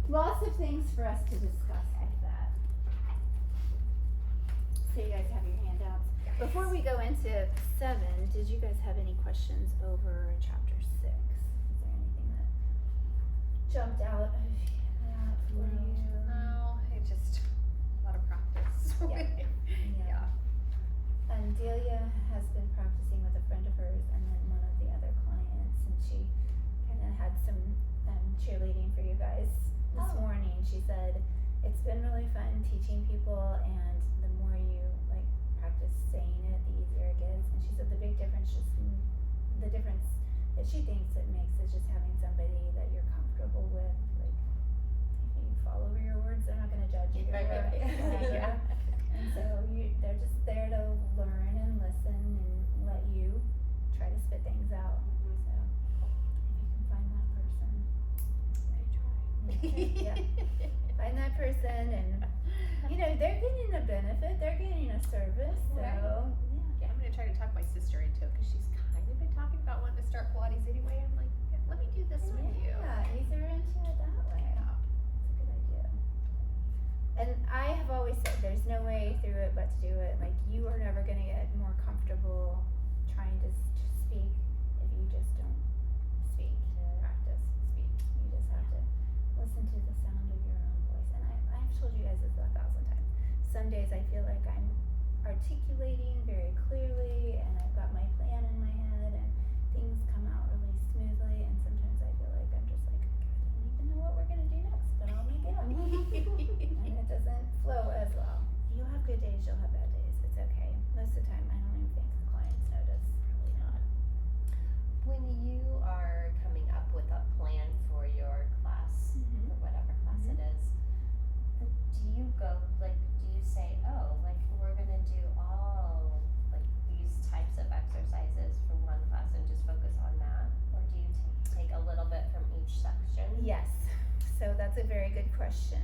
lots of things for us to discuss with that. So you guys have your handouts. Before we go into 7, did you guys have any questions over chapter 6? Is there anything that jumped out of that for you? No, it just a lot of practice. Yeah. And Delia has been practicing with a friend of hers and then one of the other clients, and she kind of had some cheerleading for you guys this morning. She said it's been really fun teaching people, and the more you like practice saying it, the easier it gets. And she said the big difference the difference that she thinks it makes is just having somebody that you're comfortable with. Like if you follow your words, they're not going to judge you. Yeah. And so they're just there to learn and listen and let you try to spit things out. So if you can find that person, yeah, find that person, and they're getting a benefit, they're getting a service. So Yeah, I'm gonna try to talk my sister into it because she's kind of been talking about wanting to start Pilates anyway. I'm like, yeah, let me do this with you. Yeah, ease her into it that way. Yeah. That's a good idea. And I have always said there's no way through it but to do it. Like, you are never going to get more comfortable trying to speak if you just don't speak. Practice, speak. You just have to listen to the sound of your own voice. And I've told you guys this 1,000 times. Some days I feel like I'm articulating very clearly and I've got my plan in my head and things come out really smoothly, and sometimes I feel like I'm just like, I don't even know what we're going to do next, but I'll make it up. And it doesn't flow as well. You'll have good days, you'll have bad days. It's okay. Most of the time, I don't even think the clients notice. Probably not. When you are coming up with a plan for your class, Mhm. or whatever class it is, do you say, oh, like we're gonna do all like these types of exercises for one class and just focus on that? Or do you take a little bit from each section? Yes. So that's a very good question.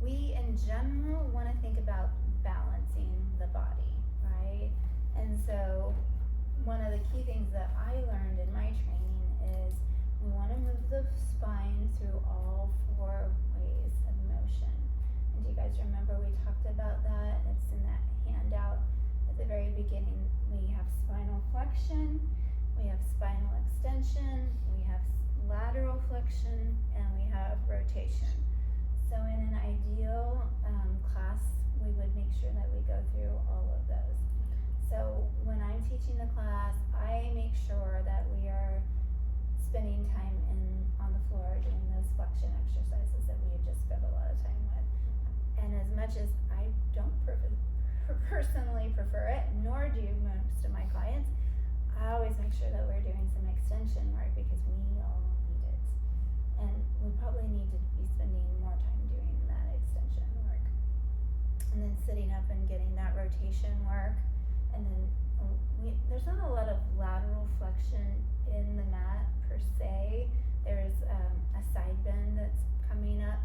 We in general want to think about balancing the body, right? And so one of the key things that I learned in my training is we want to move the spine through all 4 ways of motion. And do you guys remember we talked about that? It's in that handout at the very beginning. We have spinal flexion, we have spinal extension, we have lateral flexion, and we have rotation. So in an ideal class, we would make sure that we go through all of those. So when I'm teaching the class, I make sure that we are spending time on the floor doing those flexion exercises that we have just spent a lot of time with. And as much as I don't personally prefer it, nor do most of my clients, I always make sure that we're doing some extension work because we all need it. And we probably need to be spending more time doing that extension work. And then sitting up and getting that rotation work. And then there's not a lot of lateral flexion in the mat per se. There's a side bend that's coming up.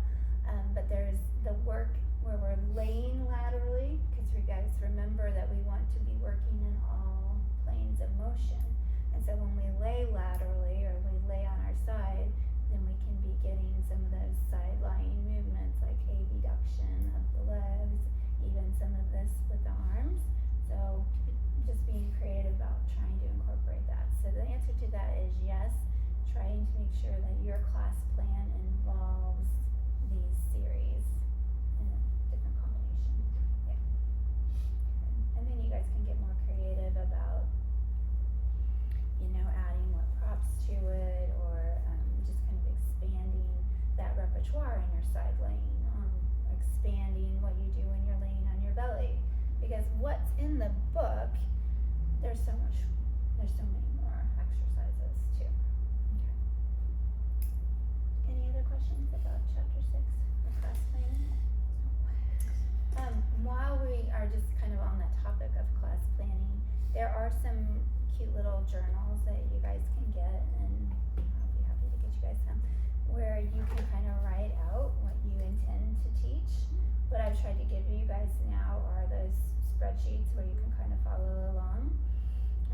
But there's the work where we're laying laterally, because you guys remember that we want to be working in all planes of motion. And so when we lay laterally or we lay on our side, then we can be getting some of those side lying movements like abduction of the legs, even some of this with the arms. So just being creative about trying to incorporate that. So the answer to that is yes, trying to make sure that your class plan involves these series in a different combination. Yeah. And then you guys can get more creative about, adding what props to it, or just kind of expanding that repertoire in your side laying, expanding what you do when you're laying on your belly. Because what's in the book, there's so many more exercises too. Okay. Any other questions about chapter 6 of class planning? While we are just kind of on the topic of class planning, there are some cute little journals that you guys can get, and I'll be happy to get you guys some, where you can kind of write out what you intend to teach. What I've tried to give you guys now are those spreadsheets where you can kind of follow along,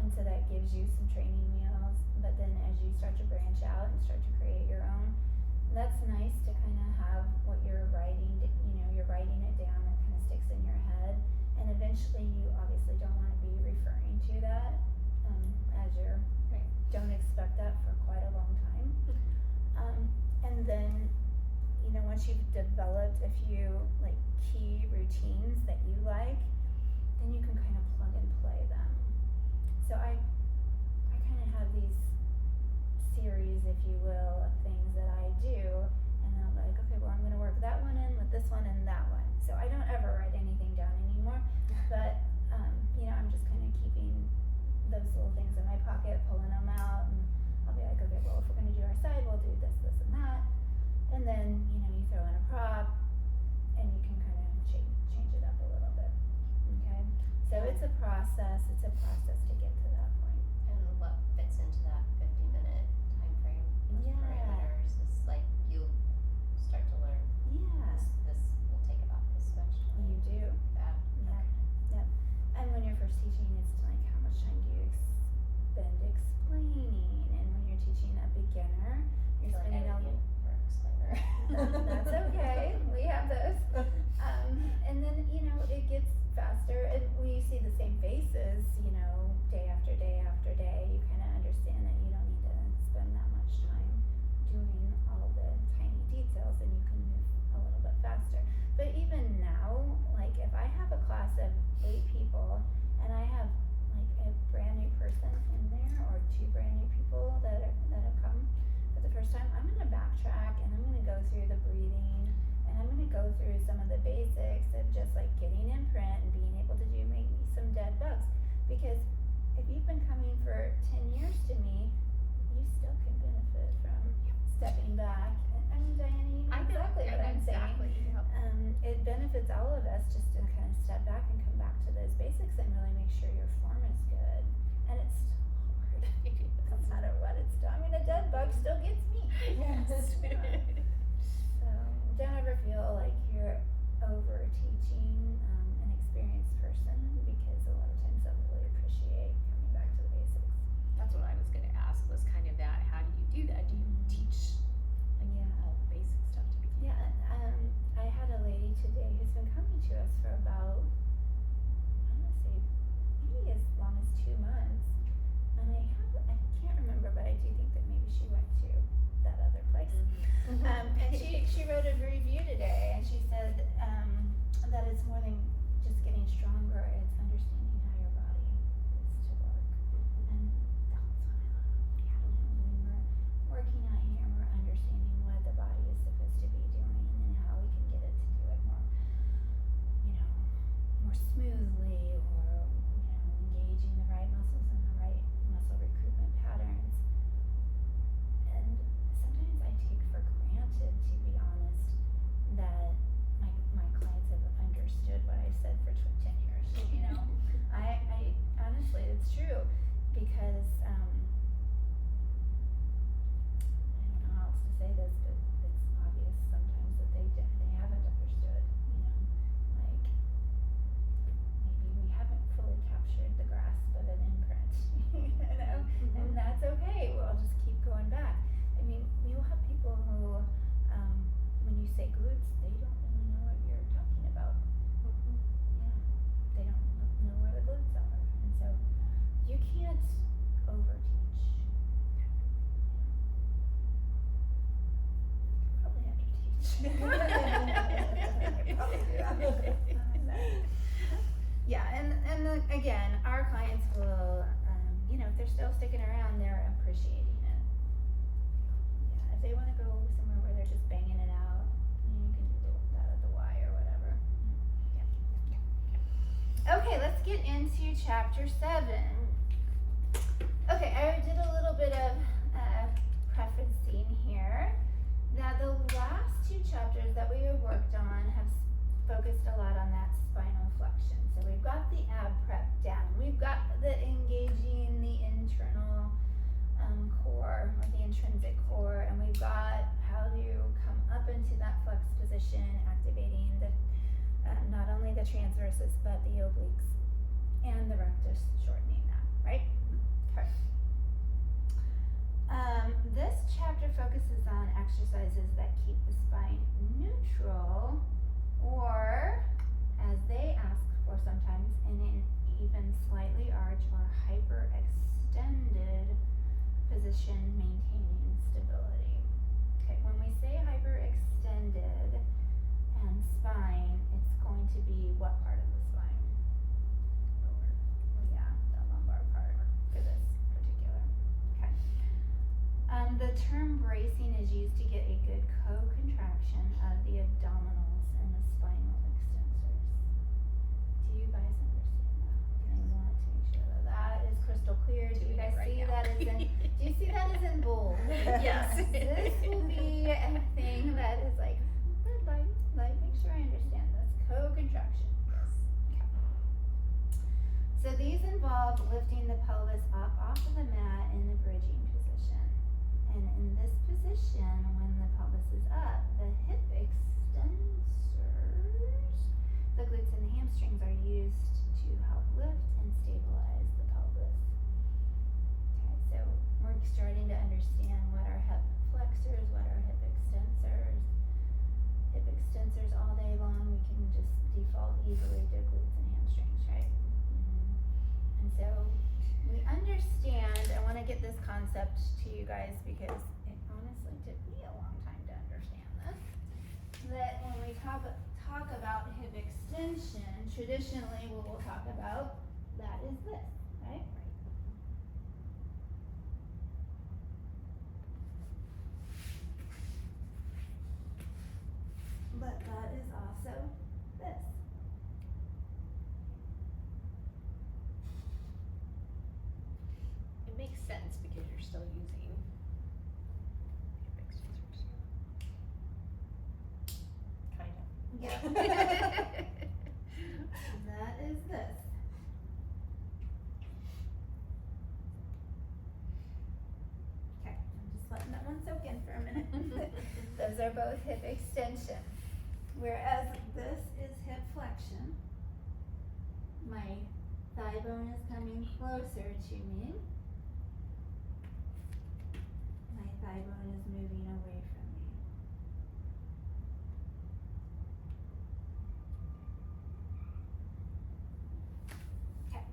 and so that gives you some training wheels. But then as you start to branch out and start to create your own, that's nice to kind of have what you're writing, you're writing it down, it kind of sticks in your head. And eventually you obviously don't want to be referring to that, as you're, Right. don't expect that for quite a long time. And then, once you've developed a few like key routines that you like, then you can kind of plug and play them. So I kind of have these series, if you will, of things that I do, and I'm like, okay, well, I'm gonna work that one in with this one and that one. So I don't ever write anything down anymore, but I'm just kind of keeping those little things in my pocket, pulling them out, and I'll be like, okay, well, if we're gonna do our side, we'll do this, this, and that, and then you throw in a prop, and you can kind of change it up a little bit. Okay, so it's a process. It's a process to get to that point. And what fits into that 50-minute time frame with Yeah. parameters is like you'll start to learn Yeah, this will take about this much time. you do. That. Yep. And when you're first teaching, it's like how much time do you spend explaining? And when you're teaching a beginner, I you're feel like spending I a would be an explainer. That's okay. We have those. And then, it gets faster, and we see the same faces, day after day after day. You kind of understand that you don't need to spend that much time doing all the tiny details, and you can move a little bit faster. But even now, like if I have a class of 8 people, and I have like a brand new person in there, or 2 brand new people that have come for the first time, I'm gonna backtrack and I'm gonna go through the breathing, and I'm gonna go through some of the basics of just like getting in print and being able to do maybe some dead bugs. Because if you've been coming for 10 years to me, you still can benefit from stepping back. I mean, Diana, you know exactly what I'm saying. Exactly. Yep. It benefits all of us just to kind of step back and come back to those basics and really make sure your form is good. And it's still hard. No matter what it's done. I mean, a dead bug still gets me. Yes. So don't ever feel like you're over teaching an experienced person, because a lot of times they'll really appreciate coming back to the basics. That's what I was gonna ask, was kind of that, how do you do that? Do you teach Yeah. all the basic stuff to begin? Yeah, I had a lady today who's been coming to us for about, I'm gonna say, maybe as long as 2 months. And I can't remember, but I do think that maybe she went to that other place. And she wrote a review today, and she said that it's more than just getting stronger, it's understanding how your body is to work. And that's what I love. When we're working out here, we're understanding what the body is supposed to be doing, and then how we can get it to do it more, more smoothly, or, engaging the right muscles and the right muscle recruitment patterns. And sometimes I take for granted, to be honest, that my clients have understood what I've said for 10 years, I honestly, it's true, because, I don't know how else to say this, but it's obvious sometimes that they haven't understood, like, maybe we haven't fully captured the grasp of an imprint, and that's okay, we'll just keep going back. I mean, you'll have people who, when you say glutes, they don't really know what you're talking about. Yeah, they don't know where the glutes are, and so you can't overteach. Probably underteach. Probably do. Yeah, and again, our clients will, if they're still sticking around, they're appreciating it. Yeah, if they want to go somewhere where they're just banging it out, you can do that at the Y or whatever. Yeah. Okay, let's get into chapter 7. Okay, I did a little bit of prefacing here. Now, the last 2 chapters that we have worked on have focused a lot on that spinal flexion. So we've got the ab prep down. We've got the engaging the internal core, or the intrinsic core, and we've got how to come up into that flex position, activating the not only the transversus but the obliques and the rectus, shortening that, right? Okay. This chapter focuses on exercises that keep the spine neutral, or as they ask for sometimes, in an even slightly arched or hyperextended position, maintaining stability. Okay, when we say hyperextended and spine, it's going to be what part of the spine? Yeah, the lumbar part for this particular. Okay. The term bracing is used to get a good co-contraction of the abdominals and the spinal extensors. Do you guys understand that? I want to make sure that that is crystal clear. Do you Doing it guys right see now. that as in, do you see that as in bold? Yes. This will be a thing that is like, red light, make sure I understand this. Co-contraction. Yes. So these involve lifting the pelvis up off of the mat in the bridging position. And in this position, when the pelvis is up, the hip extensors, the glutes and the hamstrings are used to help lift and stabilize the pelvis. Okay, so we're starting to understand what are hip flexors, what are hip extensors. Hip extensors all day long, we can just default easily to glutes and hamstrings, right? And so we understand, I want to get this concept to you guys because it honestly took me a long time to understand this. That when we talk about hip extension, traditionally what we'll talk about, that is this, right? But that is also this. It makes sense because you're still using hip extensors. Kind of. Yeah. That is this. Okay, I'm just letting that one soak in for a minute. Those are both hip extension. Whereas this is hip flexion. My thigh bone is coming closer to me. My thigh bone is moving away from me. Okay.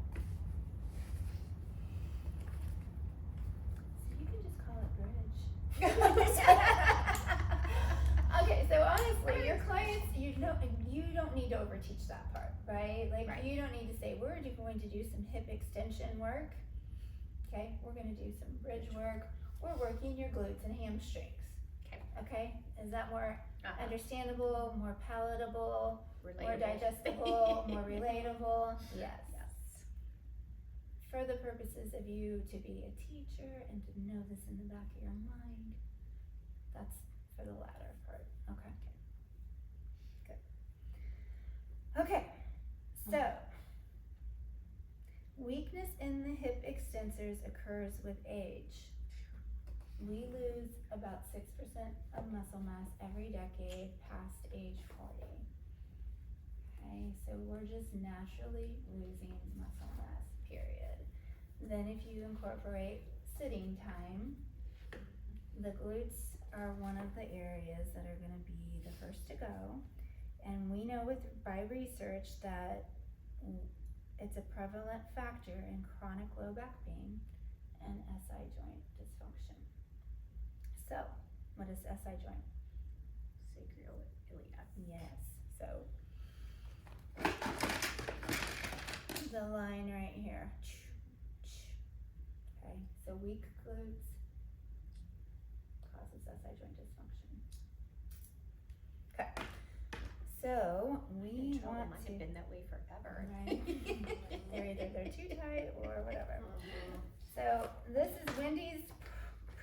So you can just call it bridge. Okay, so honestly, your clients, you don't need to overteach that part, right? Like, Right. you don't need to say, we're going to do some hip extension work. Okay, we're gonna do some bridge work. We're working your glutes and hamstrings. Okay. Okay, is that more Uh-huh. understandable, more palatable, more Relatable. digestible, more relatable? Yes. Yes. For the purposes of you to be a teacher and to know this in the back of your mind, that's for the latter part. Okay. Good. Okay. So, weakness in the hip extensors occurs with age. We lose about 6% of muscle mass every decade past age 40. Okay, so we're just naturally losing muscle mass, period. Then if you incorporate sitting time, the glutes are one of the areas that are gonna be the first to go. And we know by research that it's a prevalent factor in chronic low back pain and SI joint dysfunction. So, what is SI joint? Sacroiliac. Yes, so the line right here. Okay, so weak glutes causes SI joint dysfunction. Okay, so we want Might to. have been that way forever. Right. they're too tight or whatever. So this is Wendy's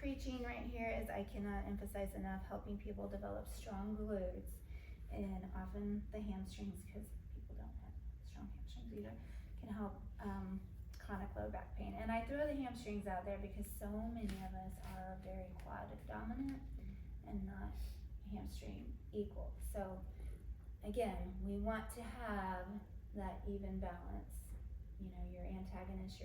preaching right here is I cannot emphasize enough helping people develop strong glutes and often the hamstrings, because people don't have strong hamstrings either, can help chronic low back pain. And I throw the hamstrings out there because so many of us are very quad dominant and not hamstring equal. So again, we want to have that even balance. You know, your antagonist,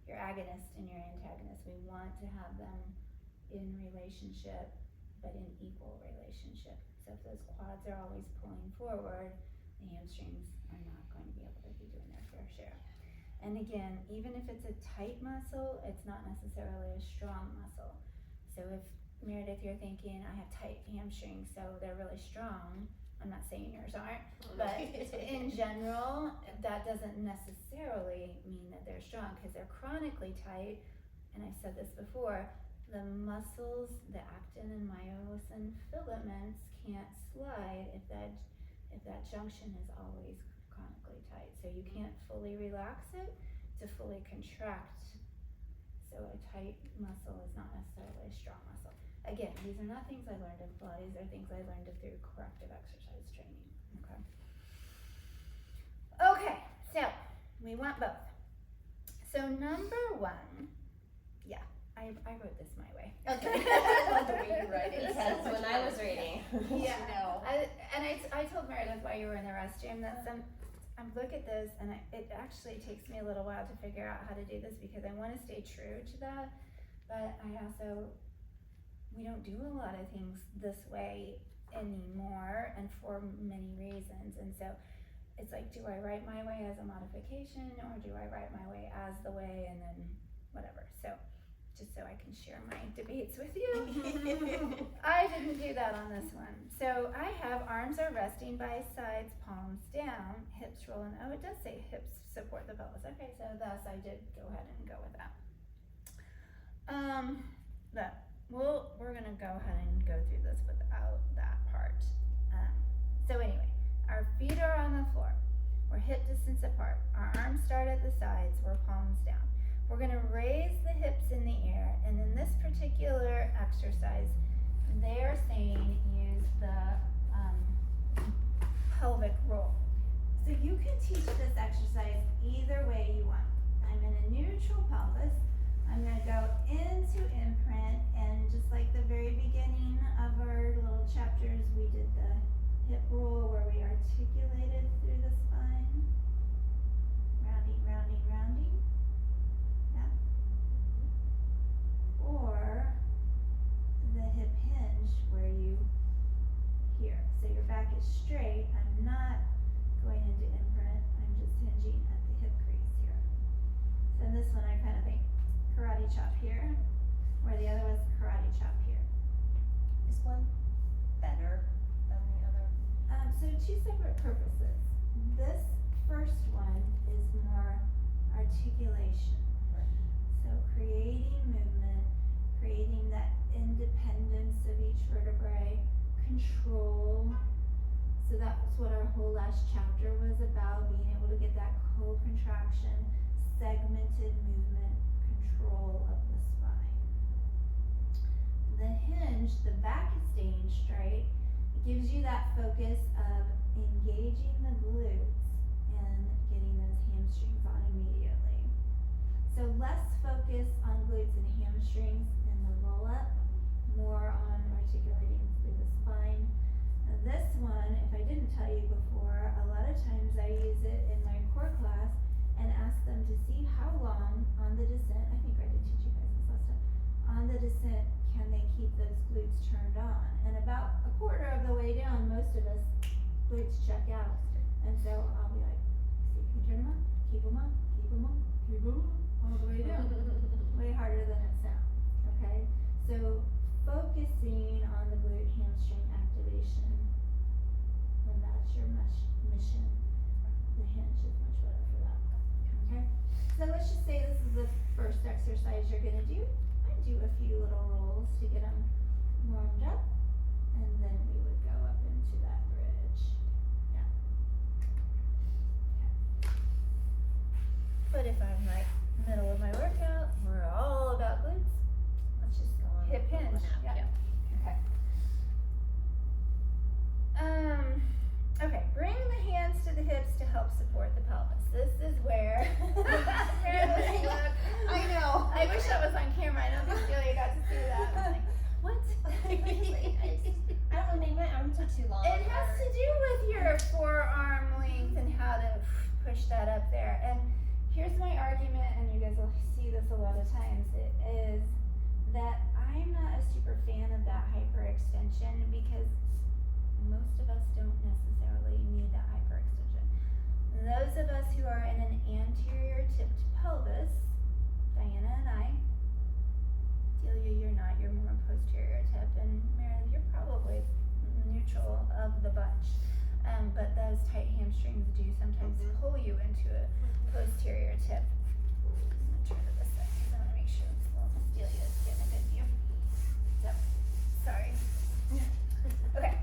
your agonist and your antagonist. We want to have them in relationship, but in equal relationship. So if those quads are always pulling forward, the hamstrings are not going to be able to be doing their fair share. And again, even if it's a tight muscle, it's not necessarily a strong muscle. So if, Meredith, you're thinking, I have tight hamstrings, so they're really strong. I'm not saying yours aren't, but in general, that doesn't necessarily mean that they're strong, because they're chronically tight. And I've said this before, the muscles, the actin and myosin filaments can't slide if that junction is always chronically tight. So you can't fully relax it to fully contract. So a tight muscle is not necessarily a strong muscle. Again, these are not things I learned in Pilates, they're things I learned through corrective exercise training, okay? Okay, so we want both. So number one, yeah, I wrote this my way. Okay. I love the way you write it. Because when I was reading. Yeah. No. I told Meredith while you were in the restroom that I look at this and it actually takes me a little while to figure out how to do this, because I want to stay true to that, but I also, we don't do a lot of things this way anymore, and for many reasons. And so it's like, do I write my way as a modification, or do I write my way as the way, and then whatever. So just so I can share my debates with you. I didn't do that on this one. So I have arms are resting by sides, palms down, hips rolling. Oh, it does say hips support the pelvis. Okay, so thus I did go ahead and go with that. We're gonna go ahead and go through this without that part. So anyway, our feet are on the floor. We're hip distance apart. Our arms start at the sides. We're palms down. We're gonna raise the hips in the air, and in this particular exercise, they are saying use the pelvic roll. So you can teach this exercise either way you want. I'm in a neutral pelvis. I'm gonna go into imprint, and just like the very beginning of our little chapters, we did the hip roll where we articulated through the spine. Rounding, rounding, rounding. Yeah. Or the hip hinge where you here. So your back is straight. I'm not going into imprint. I'm just hinging at the hip crease here. So in this one I kind of think karate chop here, where the other was karate chop here. Is one better than the other? So two separate purposes. This first one is more articulation. So creating movement, creating that independence of each vertebrae, control. So that's what our whole last chapter was about, being able to get that co-contraction, segmented movement, control of the spine. The hinge, the back is staying straight. It gives you that focus of engaging the glutes and getting those hamstrings on immediately. So less focus on glutes and hamstrings in the roll up, more on articulating through the spine. Now this one, if I didn't tell you before, a lot of times I use it in my core class and ask them to see how long on the descent, I think I did teach you guys this last time, on the descent can they keep those glutes turned on. And about a quarter of the way down, most of us glutes check out. And so I'll be like, see if you can turn them on, keep them on, keep them on, keep them on, all the way down. Way harder than it sounds, okay? So focusing on the glute hamstring activation, when that's your mission, the hinge is much better for that, okay? So let's just say this is the first exercise you're gonna do. I do a few little rolls to get them warmed up, and then we would go up into that bridge. Yeah. Okay. But if I'm like middle of my workout, we're all about glutes. Let's just Go on. hip hinge. Yeah. Okay. Okay, bring the hands to the hips to help support the pelvis. This is where Meredith, look. I know. I wish that was on camera. I don't think Julia got to see that. I'm like, what? I don't know, maybe my arms are too long. It has to do with your forearm length and how to push that up there. And here's my argument, and you guys will see this lot of times is that I'm not a super fan of that hyperextension because most of us don't necessarily need that hyperextension. Those of us who are in an anterior tipped pelvis, Diana and I, Delia, you're not, you're more posterior tip, and Meredith, you're probably neutral of the bunch. But those tight hamstrings do sometimes pull you into a posterior tip. I'm gonna turn to this side because I wanna make sure Delia's getting a good view. So, sorry. Okay.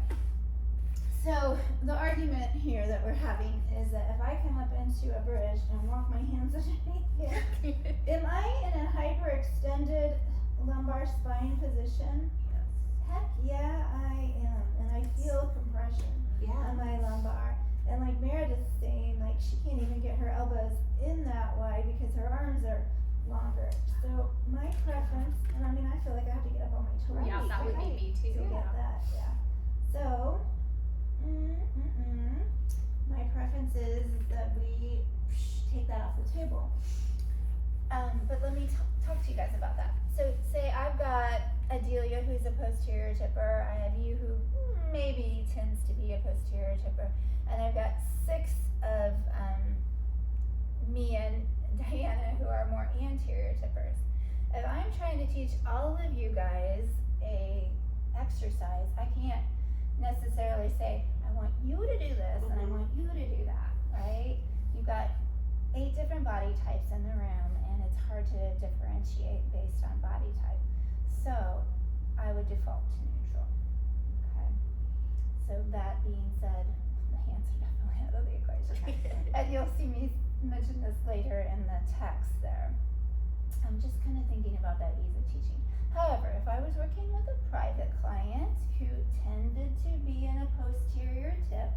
So the argument here that we're having is that if I come up into a bridge and walk my hands underneath here, am I in a hyperextended lumbar spine position? Yes. Heck yeah, I am, and I feel compression on my lumbar. And like Meredith's saying, like she can't even get her elbows in that wide because her arms are longer. So my preference, and I mean I feel like I have to get up on my toes Yeah, that would be me to too. get that, yeah. So, my preference is that we take that off the table. But let me talk to you guys about that. So say I've got Adelia who's a posterior tipper, I have you who maybe tends to be a posterior tipper, and I've got 6 of me and Diana who are more anterior tippers. If I'm trying to teach all of you guys a exercise, I can't necessarily say, I want you to do this and I want you to do that, right? You've got 8 different body types in the room and it's hard to differentiate based on body type. So I would default to neutral, okay? So that being said, the hands are definitely out of the equation. And you'll see me mention this later in the text there. I'm just kind of thinking about that ease of teaching. However, if I was working with a private client who tended to be in a posterior tip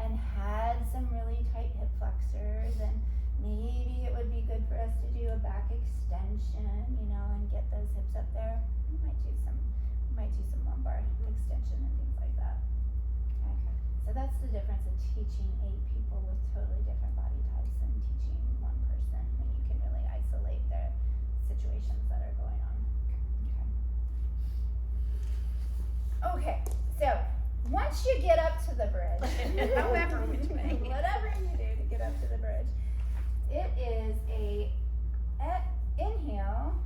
and had some really tight hip flexors, and maybe it would be good for us to do a back extension, you know, and get those hips up there, we might do some lumbar extension and things like that. Okay. So that's the difference in teaching 8 people with totally different body types and teaching 1 person when you can really isolate their situations that are going on. Okay, so once you get up to the bridge, However which way. whatever you do to get up to the bridge, it is a inhale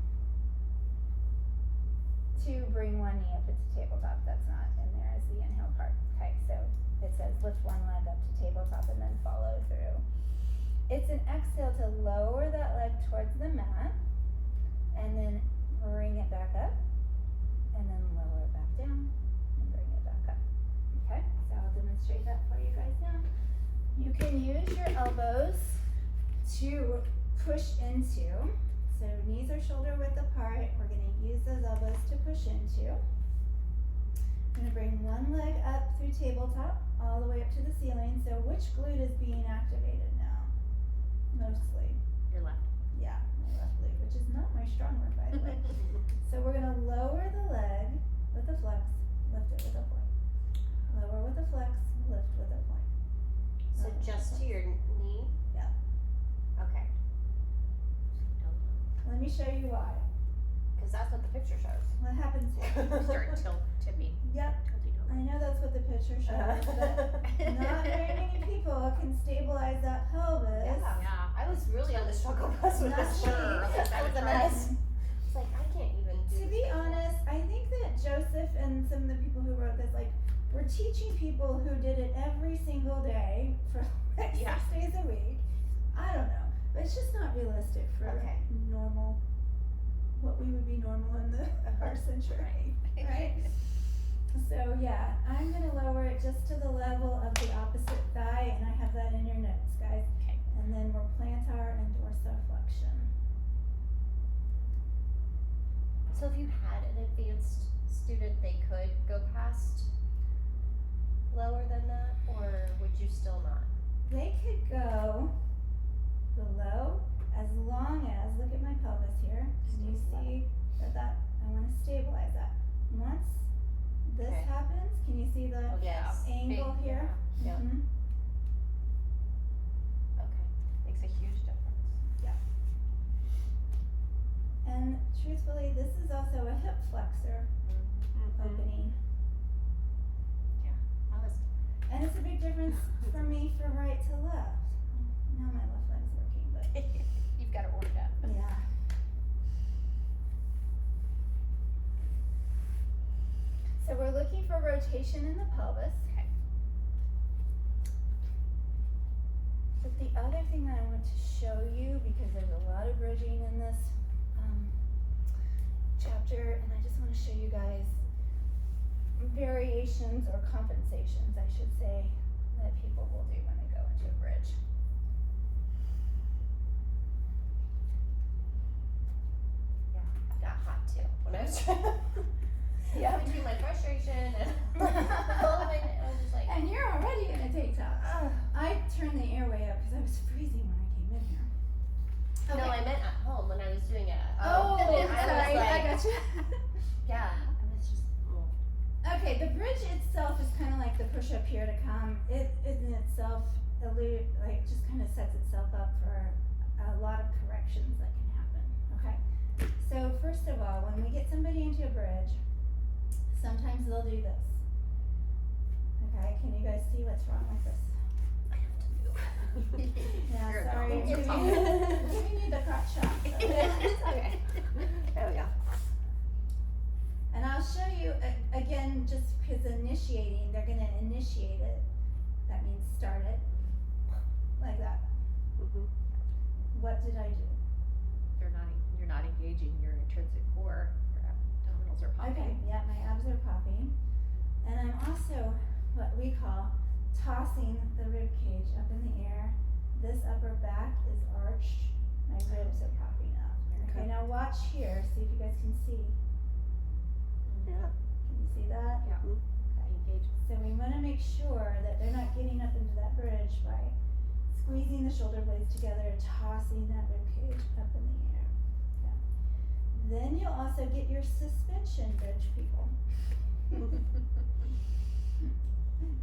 to bring one knee up to tabletop. That's not in there as the inhale part. Okay, so it says lift one leg up to tabletop and then follow through. It's an exhale to lower that leg towards the mat and then bring it back up and then lower it back down and bring it back up. Okay, so I'll demonstrate that for you guys now. You can use your elbows to push into. So knees are shoulder width apart. We're going to use those elbows to push into. I'm going to bring one leg up through tabletop all the way up to the ceiling. So which glute is being activated now? Mostly. Your left. Yeah, my left glute, which is not my strong one, by the way. So we're going to lower the leg with a flex, lift it with a point. Lower with a flex, lift with a point. So Lower with a just to flex. your knee? Yeah. Okay. Let me show you why. Cause that's what the picture shows. What happens here? Start tipping. Yep, I know that's what the picture shows, but not very many people can stabilize that pelvis. Yeah. I was really on the struggle bus with Not this. me. That was a mess. It's like, I can't even do To be honest, I think that Joseph and some of the people who wrote this, like, we're teaching people who did it every single day for like Yeah. 6 days a week. I don't know, but it's just not realistic for Okay. normal, what we would be normal in our century, right? So yeah, I'm gonna lower it just to the level of the opposite thigh, and I have that in your notes, guys. Okay. And then we're plantar and dorsiflexion. So if you had an advanced student, they could go past lower than that, or would you still not? They could go below as long as, look at my pelvis here, can you see that I wanna stabilize that. Once this Okay. happens, can you see the Yes. angle Big, here? Yeah. Mhm. Okay. Makes a huge difference. And truthfully, this is also a hip flexor opening. I was And it's a big difference for me for right to left. Now my left leg's working, but you've got it ordered up. yeah. So we're looking for rotation in the pelvis. Okay. But the other thing that I want to show you, because there's a lot of bridging in this chapter, and I just want to show you guys variations or compensations, I should say, that people will do when they go into a bridge. Got hot too when I was trying to Yeah. between my frustration and following it, I was just like, And you're already gonna take tops. I turned the airway up because I was freezing when I came in here. no, I meant at home when I was doing it at Oh, home. And I sorry, was I like, got you. yeah, I was just, Okay, the bridge itself is kind of like the push up here to come. It in itself just kind of sets itself up for a lot of corrections that can happen. Okay, so first of all, when we get somebody into a bridge, sometimes they'll do this. Okay, can you guys see what's wrong with this? Yeah, You're sorry, I'm you're giving you the crotch shot. So. It's okay. There we go. And I'll show you again, just because initiating, they're gonna initiate it. That means start it like that. What did I do? You're not engaging your intrinsic core. Your abdominals are popping. Okay, yeah, my abs are popping, and I'm also what we call tossing the rib cage up in the air. This upper back is arched. My ribs are popping up. Okay, now watch here. See if you guys can see. Yeah. Can you see that? Yeah. Engage. So we want to make sure that they're not getting up into that bridge by squeezing the shoulder blades together, tossing that rib cage up in the air. Yeah. Then you'll also get your suspension bridge, people.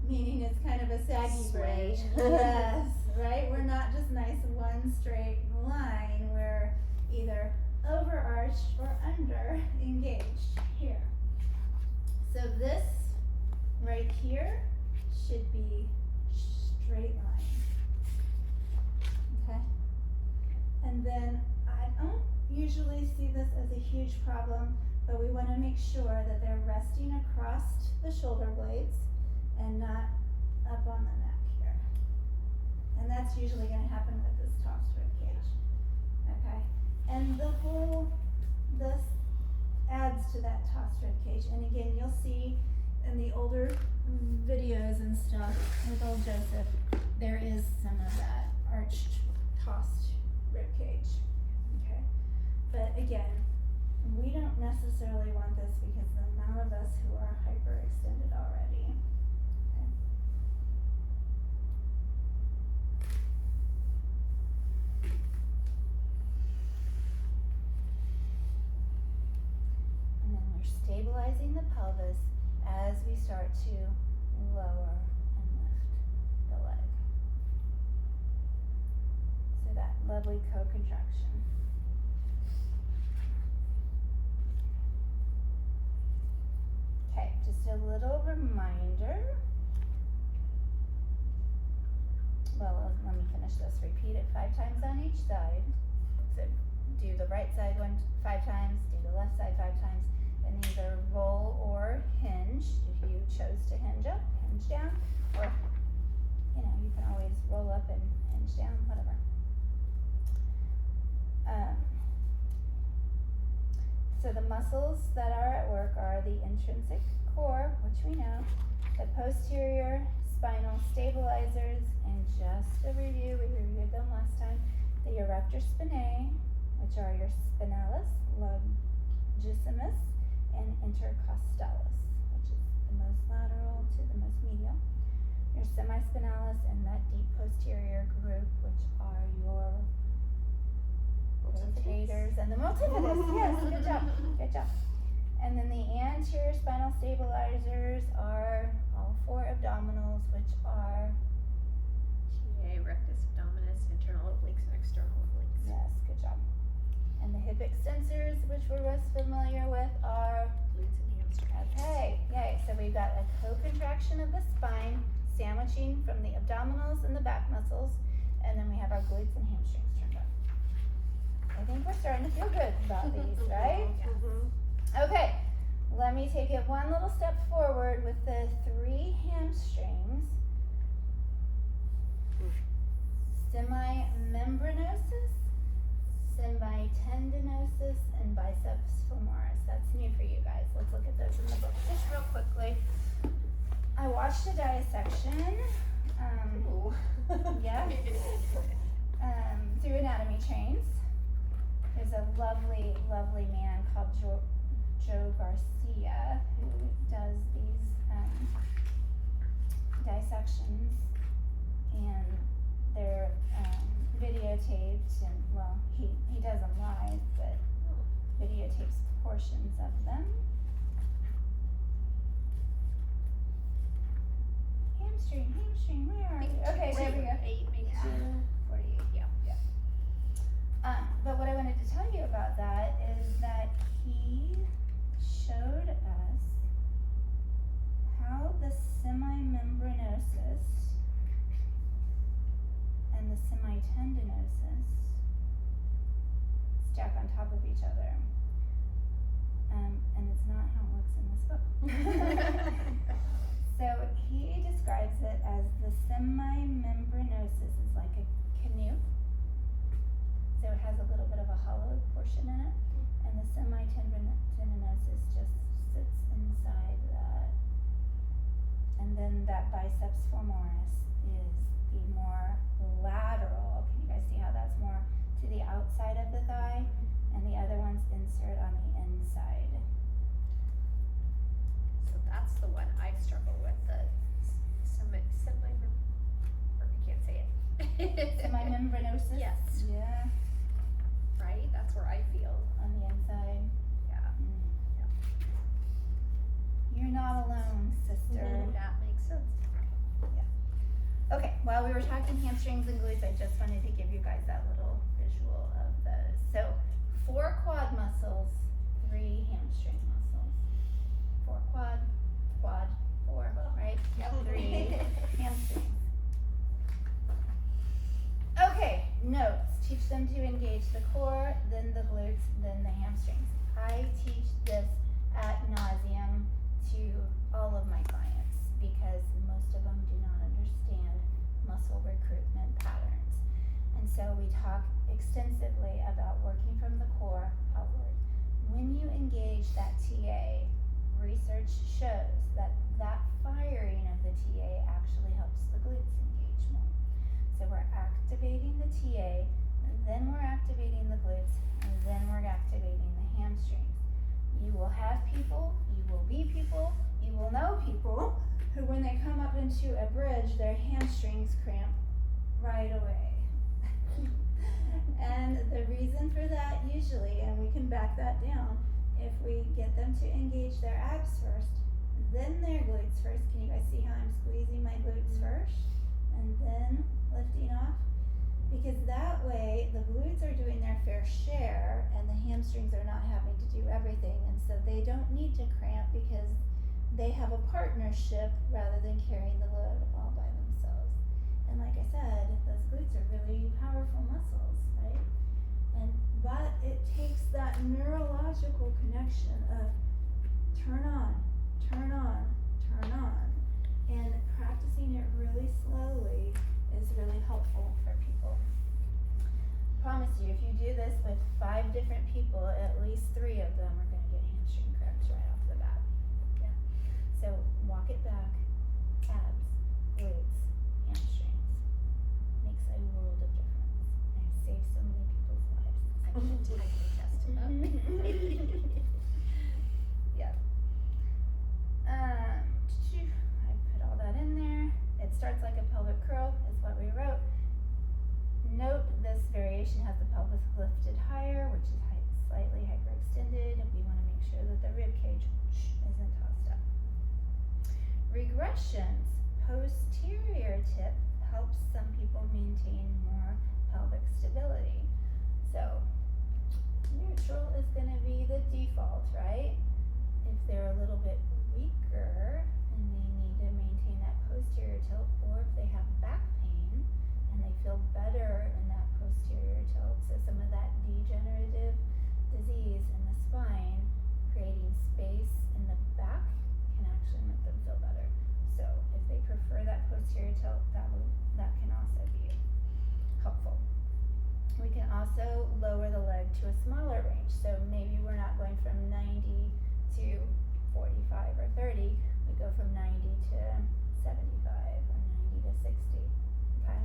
Meaning it's kind of a saggy Sway. bridge. Yes, right? We're not just nice one straight line. We're either overarched or under engaged here. So this right here should be straight line. Okay? And then I don't usually see this as a huge problem, but we want to make sure that they're resting across the shoulder blades and not up on the neck here. And that's usually going to happen with this tossed rib cage. Okay? And this adds to that tossed rib cage. And again, you'll see in the older videos and stuff with old Joseph, there is some of that arched, tossed rib cage. Okay? But again, we don't necessarily want this because the amount of us who are hyperextended already. Okay? And then we're stabilizing the pelvis as we start to lower and lift the leg. So that lovely co-contraction. Okay, just a little reminder. Well, let me finish this. Repeat it 5 times on each side. So do the right side 5 times, do the left side 5 times, and either roll or hinge. If you chose to hinge up, hinge down, or you can always roll up and hinge down, whatever. So the muscles that are at work are the intrinsic core, which we know, the posterior spinal stabilizers, and just a review, we reviewed them last time, the erector spinae, which are your spinalis, longissimus, and intercostalis, which is the most lateral to the most medial, your semispinalis, and that deep posterior group, which are your rotators and the multifidus. Yes, good job, good job. And then the anterior spinal stabilizers are all 4 abdominals, which are, TA, rectus abdominis, internal obliques, and external obliques. yes, good job. And the hip extensors, which we're most familiar with, are Glutes and hamstrings. okay, yay. So we've got a co-contraction of the spine, sandwiching from the abdominals and the back muscles, and then we have our glutes and hamstrings turned up. I think we're starting to feel good about these, right? Okay, let me take it one little step forward with the 3 hamstrings. Semimembranosus, semitendinosus, and biceps femoris. That's new for you guys. Let's look at those in the book just real quickly. I watched a dissection, Ooh. yeah, through Anatomy Chains. There's a lovely, lovely man called Joe Garcia who does these dissections, and they're videotaped, and well, he does them live, but videotapes portions of them. Hamstring, where are you? Okay, there we go. 8 maybe. 248. Yeah. But what I wanted to tell you about that is that he showed us how the semimembranosus and the semitendinosus stack on top of each other. And it's not how it looks in this book. So he describes it as the semimembranosus is like a canoe. So it has a little bit of a hollowed portion in it, and the semitendinosus just sits inside that. And then that biceps femoris is the more lateral. Can you guys see how that's more to the outside of the thigh? And the other one's insert on the inside. So that's the one I struggle with, the semi, or I can't say it. Semimembranosus? Yes. Yeah, Right? That's where I feel. on the inside. Yeah. You're not alone, sister. That makes sense. Okay, while we were talking hamstrings and glutes, I just wanted to give you guys that little visual of those. So 4 quad muscles, 3 hamstring muscles. 4 quad, 4, right? Yep. 3 hamstrings. Okay, notes. Teach them to engage the core, then the glutes, then the hamstrings. I teach this ad nauseum to all of my clients because most of them do not understand muscle recruitment patterns. And so we talk extensively about working from the core outward. When you engage that TA, research shows that that firing of the TA actually helps the glutes engage more. So we're activating the TA, and then we're activating the glutes, and then we're activating the hamstrings. You will have people, you will be people, you will know people who when they come up into a bridge, their hamstrings cramp right away. And the reason for that usually, and we can back that down, if we get them to engage their abs first, then their glutes first. Can you guys see how I'm squeezing my glutes first? And then lifting off? Because that way the glutes are doing their fair share and the hamstrings are not having to do everything, and so they don't need to cramp because they have a partnership rather than carrying the load all by themselves. And like I said, those glutes are really powerful muscles, right? But it takes that neurological connection of turn on, turn on, turn on. And practicing it really slowly is really helpful for people. Promise you, if you do this with 5 different people, at least 3 of them are gonna get hamstring cramps right off the bat. Yeah. So walk it back, abs, glutes, hamstrings. Makes a world of difference. I've saved so many people's lives. I can totally test it up. Yeah. I put all that in there. It starts like a pelvic curl, is what we wrote. Note this variation has the pelvis lifted higher, which is slightly hyperextended. We want to make sure that the rib cage isn't tossed up. Regressions, posterior tip helps some people maintain more pelvic stability. So neutral is gonna be the default, right? If they're a little bit weaker and they need to maintain that posterior tilt, or if they have back pain and they feel better in that posterior tilt, so some of that degenerative disease in the spine, creating space in the back can actually make them feel better. So if they prefer that posterior tilt, that can also be helpful. We can also lower the leg to a smaller range. So maybe we're not going from 90 to 45 or 30. We go from 90 to 75 or 90 to 60. Okay?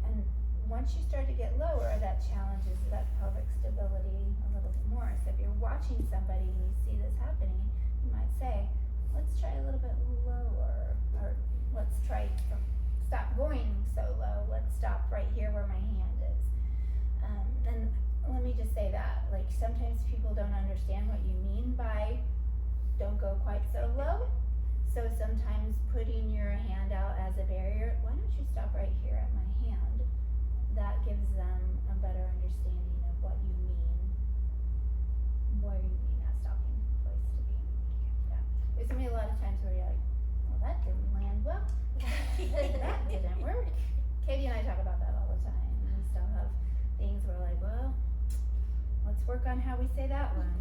And once you start to get lower, that challenges that pelvic stability a little bit more. So if you're watching somebody and you see this happening, you might say, let's try a little bit lower, or let's try stop going so low. Let's stop right here where my hand is. And let me just say that, like, sometimes people don't understand what you mean by don't go quite so low. So sometimes putting your hand out as a barrier, why don't you stop right here at my hand? That gives them a better understanding of what you mean, where you mean that stopping place to be. Yeah. There's gonna be a lot of times where you're like, well, that didn't land well. That didn't work. Katie and I talk about that all the time. We still have things where we're like, well, let's work on how we say that one.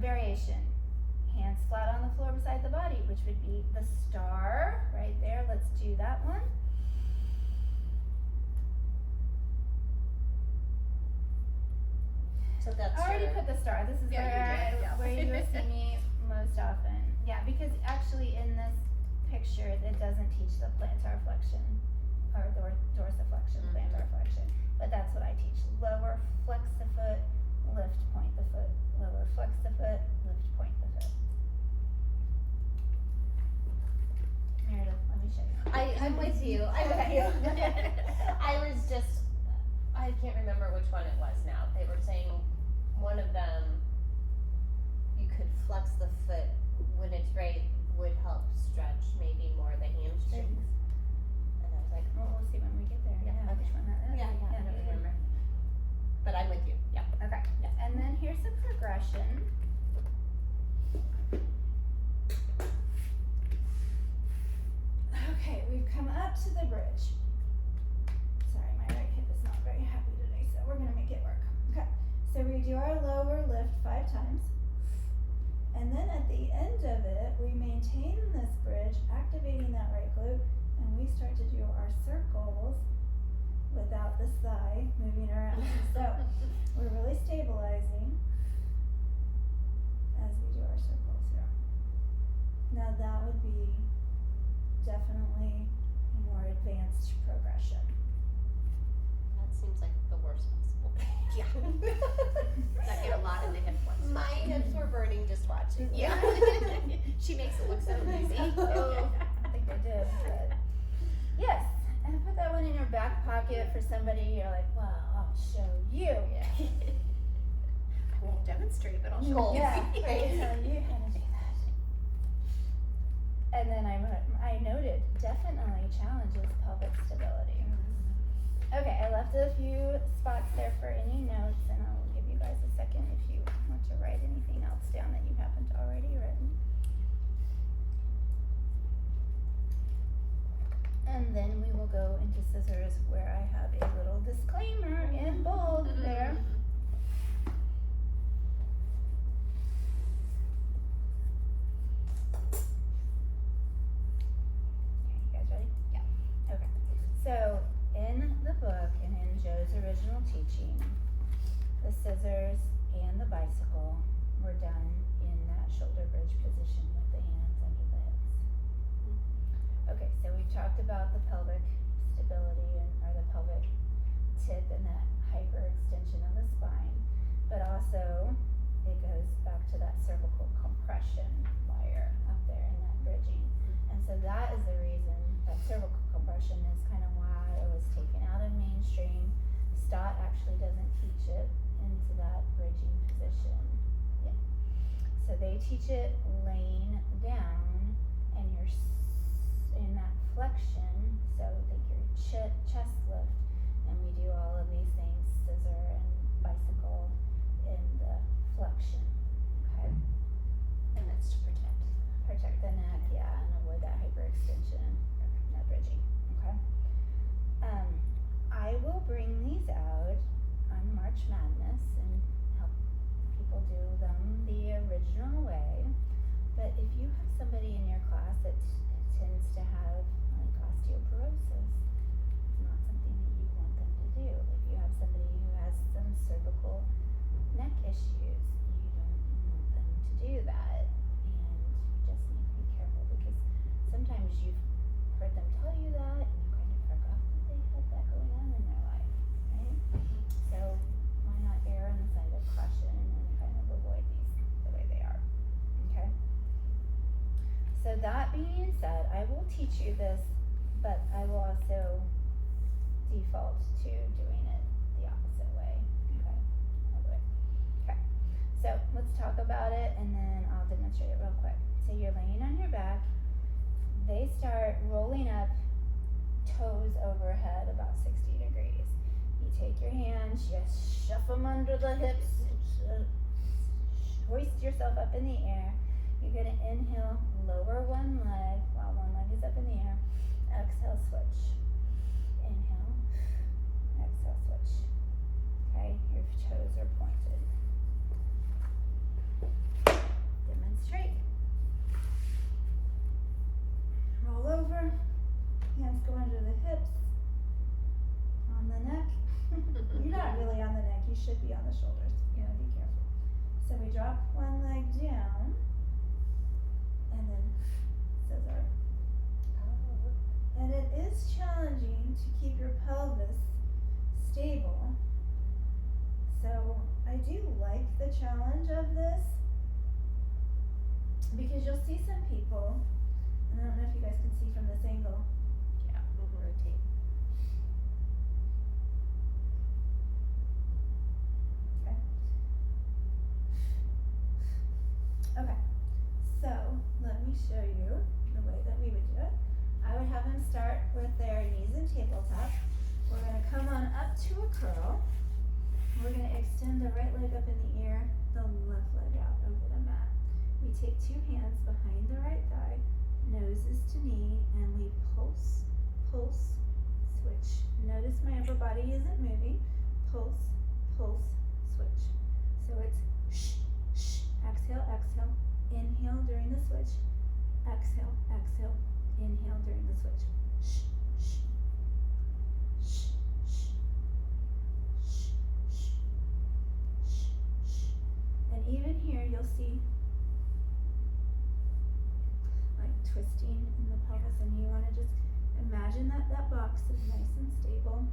Variation. Hands flat on the floor beside the body, which would be the star right there. Let's do that one. So that's I already your, put the star. This is Yeah, you did, yeah. where you will see me most often. Yeah, because actually in this picture it doesn't teach the plantar flexion or dorsiflexion, plantar flexion. But that's what I teach. Lower flex the foot, lift, point the foot. Lower flex the foot, lift, point the foot. Meredith, let me show you. I'm with you, I'm with Okay. you. I was just, I can't remember which one it was now. They were saying one of them, you could flex the foot when it's right, would help stretch maybe more the hamstrings. And I was like, Well, we'll see when we get there. Yeah, okay. Which one that is. I don't remember. But I'm with you, yeah. Okay. Yeah. And then here's the progression. Okay, we've come up to the bridge. Sorry, my right hip is not very happy today, so we're gonna make it work. Okay, so we do our lower lift 5 times. And then at the end of it, we maintain this bridge, activating that right glute, and we start to do our circles without this thigh moving around. So we're really stabilizing as we do our circles here. Now that would be definitely a more advanced progression. That seems like the worst possible thing. Yeah. That get a lot in the hip ones. My hips were burning just watching. Yeah. She makes it look so easy. Oh, I think I did, but yes. And put that one in your back pocket for somebody you're like, well, I'll show you. Yeah. I won't demonstrate, but I'll show you. Yeah, I tell you how to do that. And then I noted definitely challenges pelvic stability. Okay, I left a few spots there for any notes, and I will give you guys a second if you want to write anything else down that you haven't already written. And then we will go into scissors where I have a little disclaimer in bold there. Okay, you guys ready? Yeah. Okay. So in the book and in Joe's original teaching, the scissors and the bicycle were done in that shoulder bridge position with the hands under the hips. Okay, so we've talked about the pelvic stability or the pelvic tip and that hyperextension of the spine, but also it goes back to that cervical compression wire up there in that bridging. And so that is the reason that cervical compression is kind of why it was taken out of mainstream. Stott actually doesn't teach it into that bridging position. Yeah. So they teach it laying down and you're in that flexion, so think your chest lift, and we do all of these things, scissor and bicycle in the flexion, okay? And that's to Protect the neck, yeah, and avoid that hyperextension, no bridging, okay? I will bring these out on March Madness and help people do them the original way. But if you have somebody in your class that tends to have like osteoporosis, it's not something that you want them to do. If you have somebody who has some cervical neck issues, you don't want them to do that. And you just need to be careful because sometimes you've heard them tell you that and you kind of forgot that they had that going on in their life, right? So why not err on the side of caution and kind of avoid these the way they are, okay? So that being said, I will teach you this, but I will also default to doing it the opposite way, okay? All the way. Okay, so let's talk about it and then I'll demonstrate it real quick. So you're laying on your back, they start rolling up, toes overhead about 60 degrees. You take your hands, you shove them under the hips, hoist yourself up in the air. You're gonna inhale, lower one leg while one leg is up in the air. Exhale, switch. Inhale, exhale, switch. Okay, your toes are pointed. Demonstrate. Roll over, hands go under the hips, on the neck. You're not really on the neck, you should be on the shoulders. You gotta be careful. So we drop one leg down, and then scissor. And it is challenging to keep your pelvis stable. So I do like the challenge of this because you'll see some people, and I don't know if you guys can see from this angle. Yeah, we'll rotate. Okay, so let me show you the way that we would do it. I would have them start with their knees in tabletop. We're gonna come on up to a curl. We're gonna extend the right leg up in the air, the left leg out over the mat. We take two hands behind the right thigh, noses to knee, and we pulse, pulse, switch. Notice my upper body isn't moving. Pulse, pulse, switch. So it's shh, shh, exhale, exhale, inhale during the switch, exhale, exhale, inhale during the switch. Shh, shh, shh, shh, shh, shh, shh, shh. And even here you'll see like twisting in the pelvis, and you want to just imagine that that box is nice and stable.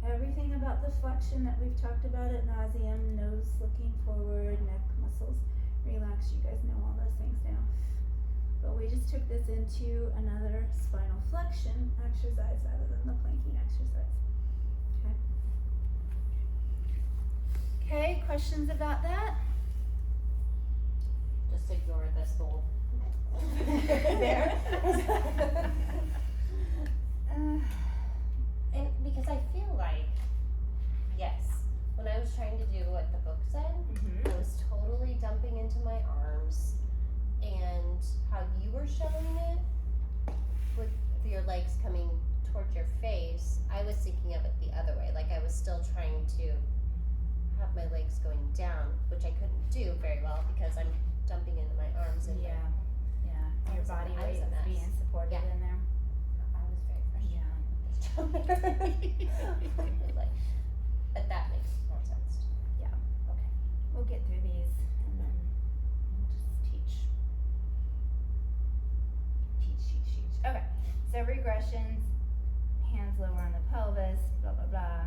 Everything about the flexion that we've talked about at nauseum, nose looking forward, neck muscles relax. You guys know all those things now. But we just took this into another spinal flexion exercise rather than the planking exercise. Okay. Okay, questions about that? Just ignore this whole. There. And because I feel like, yes, when I was trying to do what the book said, I was totally dumping into my arms, and how you were showing it with your legs coming towards your face, I was thinking of it the other way. Like I was still trying to have my legs going down, which I couldn't do very well because I'm dumping into my arms and Yeah. Your body I was weight a is mess. being supported Yeah. in there. I was very frustrated. Like, but that makes more sense. We'll get through these and then we'll just teach. Okay, so regressions, hands lower on the pelvis, blah, blah, blah.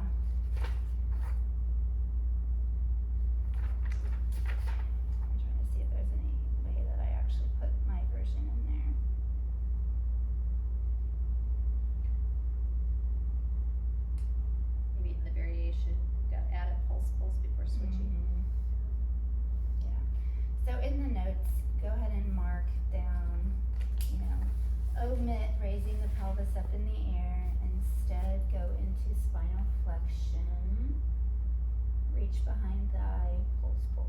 I'm trying to see if there's any way that I actually put my version in there. Maybe in the variation, got add a pulse before switching. Yeah. So in the notes, go ahead and mark down, omit raising the pelvis up in the air and instead go into spinal flexion. Reach behind thigh, pulse, pulse.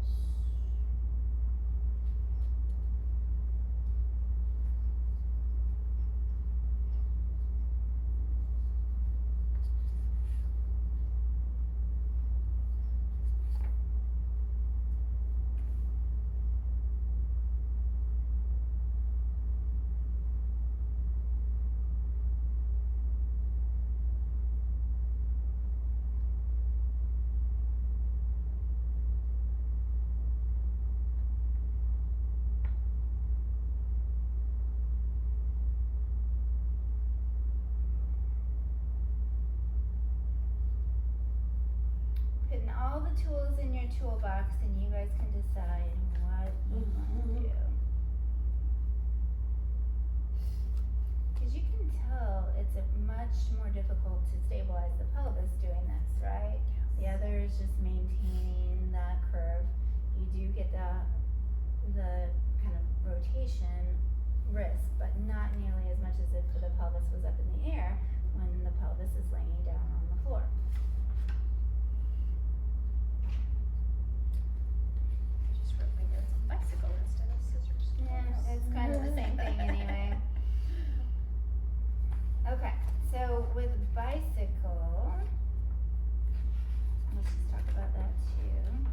Putting all the tools in your toolbox and you guys can decide what you want to do. Because you can tell it's much more difficult to stabilize the pelvis doing this, right? The other is just maintaining that curve. You do get the kind of rotation risk, but not nearly as much as if the pelvis was up in the air when the pelvis is laying down on the floor. Just wrote my notes on bicycle instead of scissors. Yeah, it's kind of the same thing anyway. Okay, so with bicycle, let's just talk about that too.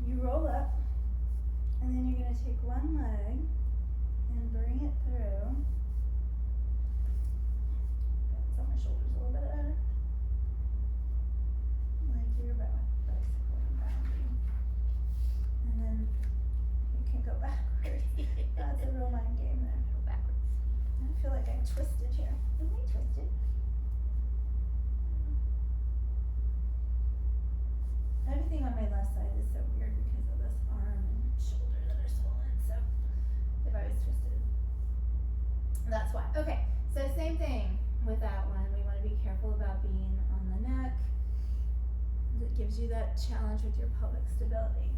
You roll up, and then you're gonna take one leg and bring it through. Balance on my shoulders a little bit better. Like you're bicycle and bounding. And then you can go backwards. That's a real mind game there. Go backwards. I feel like I'm twisted here. Am I twisted? Everything on my left side is so weird because of this arm and shoulder that are swollen, so they've always twisted. That's why. Okay, so same thing with that one. We want to be careful about being on the neck. That gives you that challenge with your pelvic stability.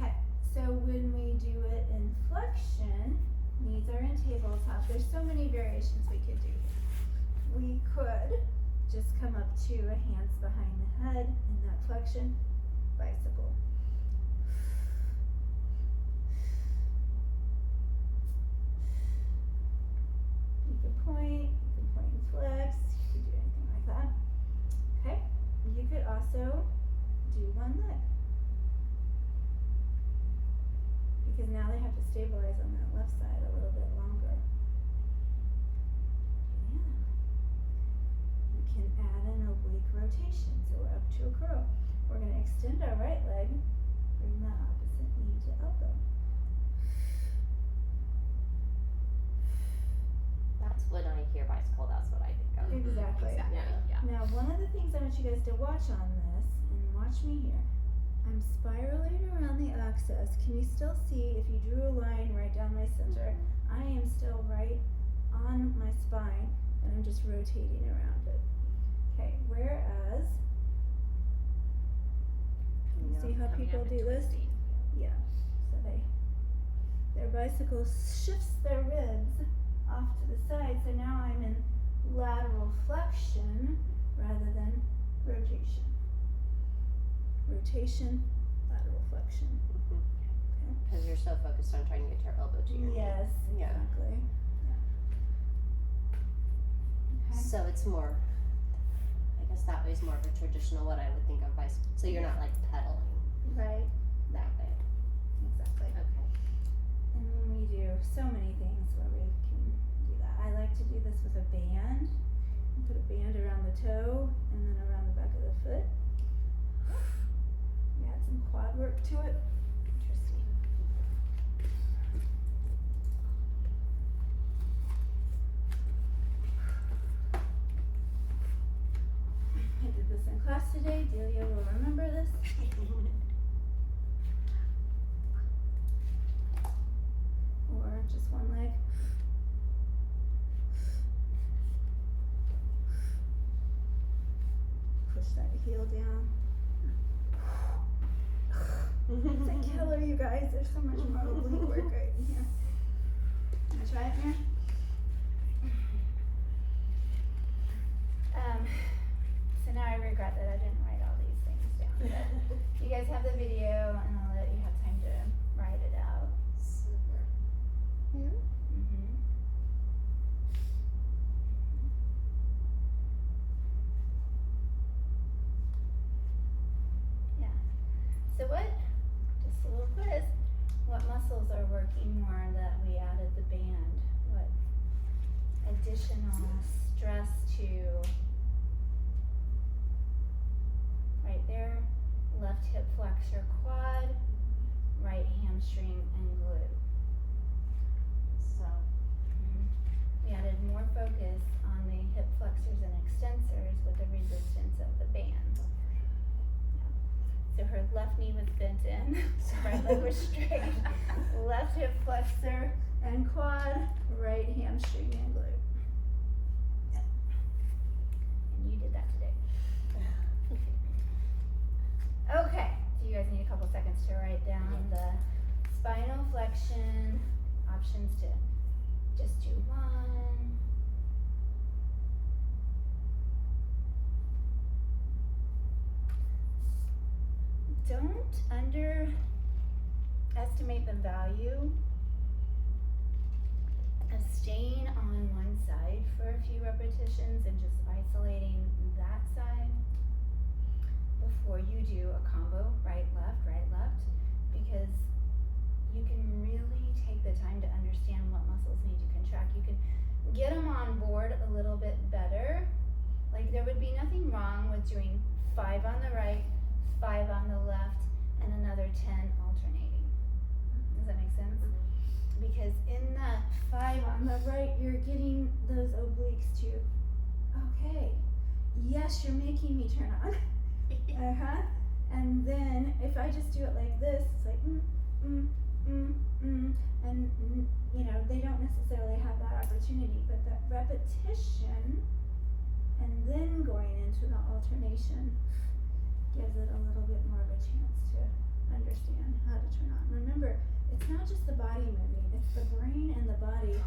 Okay, so when we do it in flexion, knees are in tabletop. There's so many variations we could do here. We could just come up to a hands behind the head in that flexion, bicycle. You can point and flex, you could do anything like that. Okay, you could also do one leg. Because now they have to stabilize on that left side a little bit longer. Yeah. You can add an oblique rotation, so we're up to a curl. We're going to extend our right leg, bring that opposite knee to elbow. That's when I hear bicycle, that's what I think of. Exactly. Exactly, yeah. Now, one of the things I want you guys to watch on this, and watch me here, I'm spiraling around the axis. Can you still see if you drew a line right down my center? I am still right on my spine, and I'm just rotating around it. Okay, whereas, you see how Coming people up and do this? twisting. Yeah, so their bicycle shifts their ribs off to the side, so now I'm in lateral flexion rather than rotation. Rotation, lateral flexion. Cause you're so focused on trying to get your elbow to your knee. Yes, Yeah. exactly. Yeah. Okay. So it's more, I guess that way's more of a traditional, what I would think of bicycle, so you're not like pedaling Right, that way. exactly. Okay. And we do so many things where we can do that. I like to do this with a band. Put a band around the toe and then around the back of the foot. We add some quad work to it. Interesting. I did this in class today. Delia will remember this. Or just one leg. Push that you guys. There's so much more oblique work right in here. Wanna try it, Mary? So now I regret that I didn't write all these things down. But you guys have the video, and I'll let you have time to write it out. Super. Mm-hmm. Yeah. So what, just a little quiz, what muscles are working more that we added the band? What additional stress to, right there, left hip flexor quad, right hamstring and glute. So, We added more focus on the hip flexors and extensors with the resistance of the band. So her left knee was bent in, right leg was straight, left hip flexor and quad, right hamstring and glute. And you did that today. Okay, so you guys need a couple seconds to write down the spinal flexion options to just do one. Don't underestimate the value of staying on one side for a few repetitions and just isolating that side before you do a combo right, left, because you can really take the time to understand what muscles need to contract. You can get them on board a little bit better. Like there would be nothing wrong with doing 5 on the right, 5 on the left, and another 10 alternating. Does that make sense? Because in that 5 on the right, you're getting those obliques to, okay, yes, you're making me turn on. And then if I just do it like this, it's like, and you know, they don't necessarily have that opportunity, but that repetition and then going into the alternation gives it a little bit more of a chance to understand how to turn on. Remember, it's not just the body moving, it's the brain and the body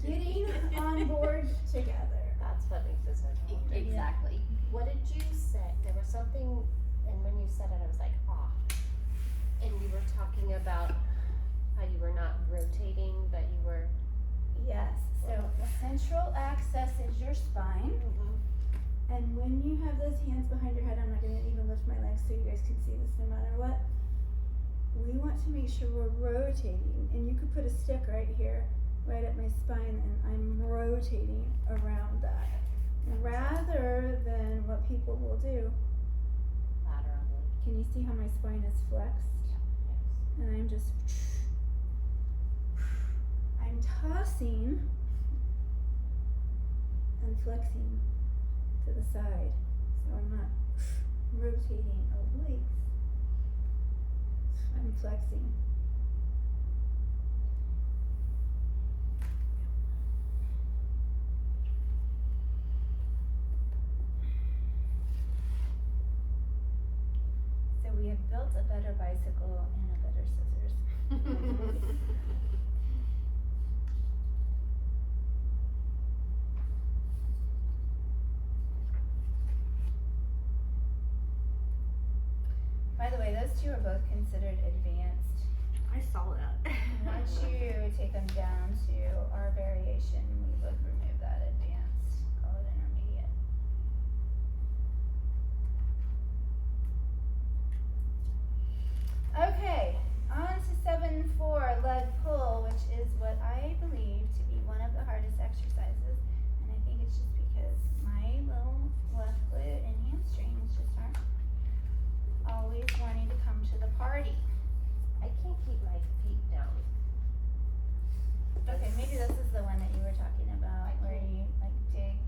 getting on board together. that's what makes it so challenging. Exactly. What did you say? There was something, and when you said it, I was like, ah. And you were talking about how you were not rotating, but you were. Yes, so the central axis is your spine, and when you have those hands behind your head, I'm not gonna even lift my legs so you guys can see this no matter what. We want to make sure we're rotating, and you could put a stick right here, right at my spine, and I'm rotating around that. Rather than what people will do, Laterally. can you see how my spine is flexed? Yes. And I'm just, I'm tossing and flexing to the side. So I'm not rotating obliques, I'm flexing. So we have built a better bicycle and a better scissors. By the way, those two are both considered advanced. I saw that. Once you take them down to our variation, we would remove that advanced, call it intermediate. Okay, on to 7-4, leg pull, which is what I believe to be one of the hardest exercises. And I think it's just because my little left glute and hamstrings just aren't always wanting to come to the party. I can't keep my feet down. Okay, maybe this is the one that you were talking about, where you like dig,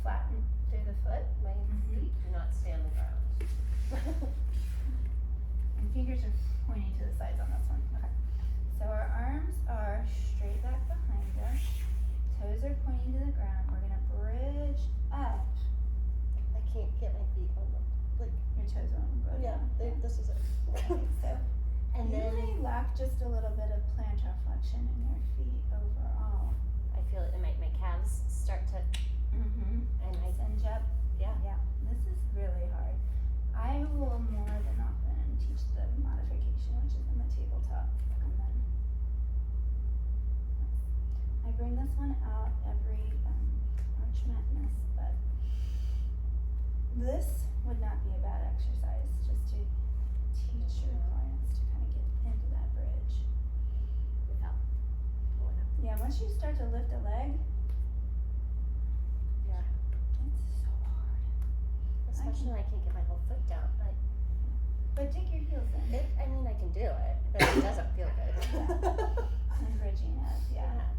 flatten through the foot. My feet do not stay on the ground. And fingers are pointing to the sides on this one. Okay. So our arms are straight back behind us. Toes are pointing to the ground. We're gonna bridge up. I can't get my feet on them. Like, Your toes won't go yeah, down. this is it. Okay, so And you then may lack just a little bit of plantar flexion in your feet overall. I feel it might my calves start to, Mm-hmm. and I, Cinch up. yeah. Yeah, this is really hard. I will more than often teach the modification, which is in the tabletop, and then I bring this one out every March Madness, but this would not be a bad exercise just to teach your clients to kind of get into that bridge. Without pulling up. Yeah, once you start to lift a leg, Yeah. it's so hard. Especially when I can't get my whole foot down. But dig your heels in. I mean, I can do it, but it doesn't feel good. And bridging it, yeah.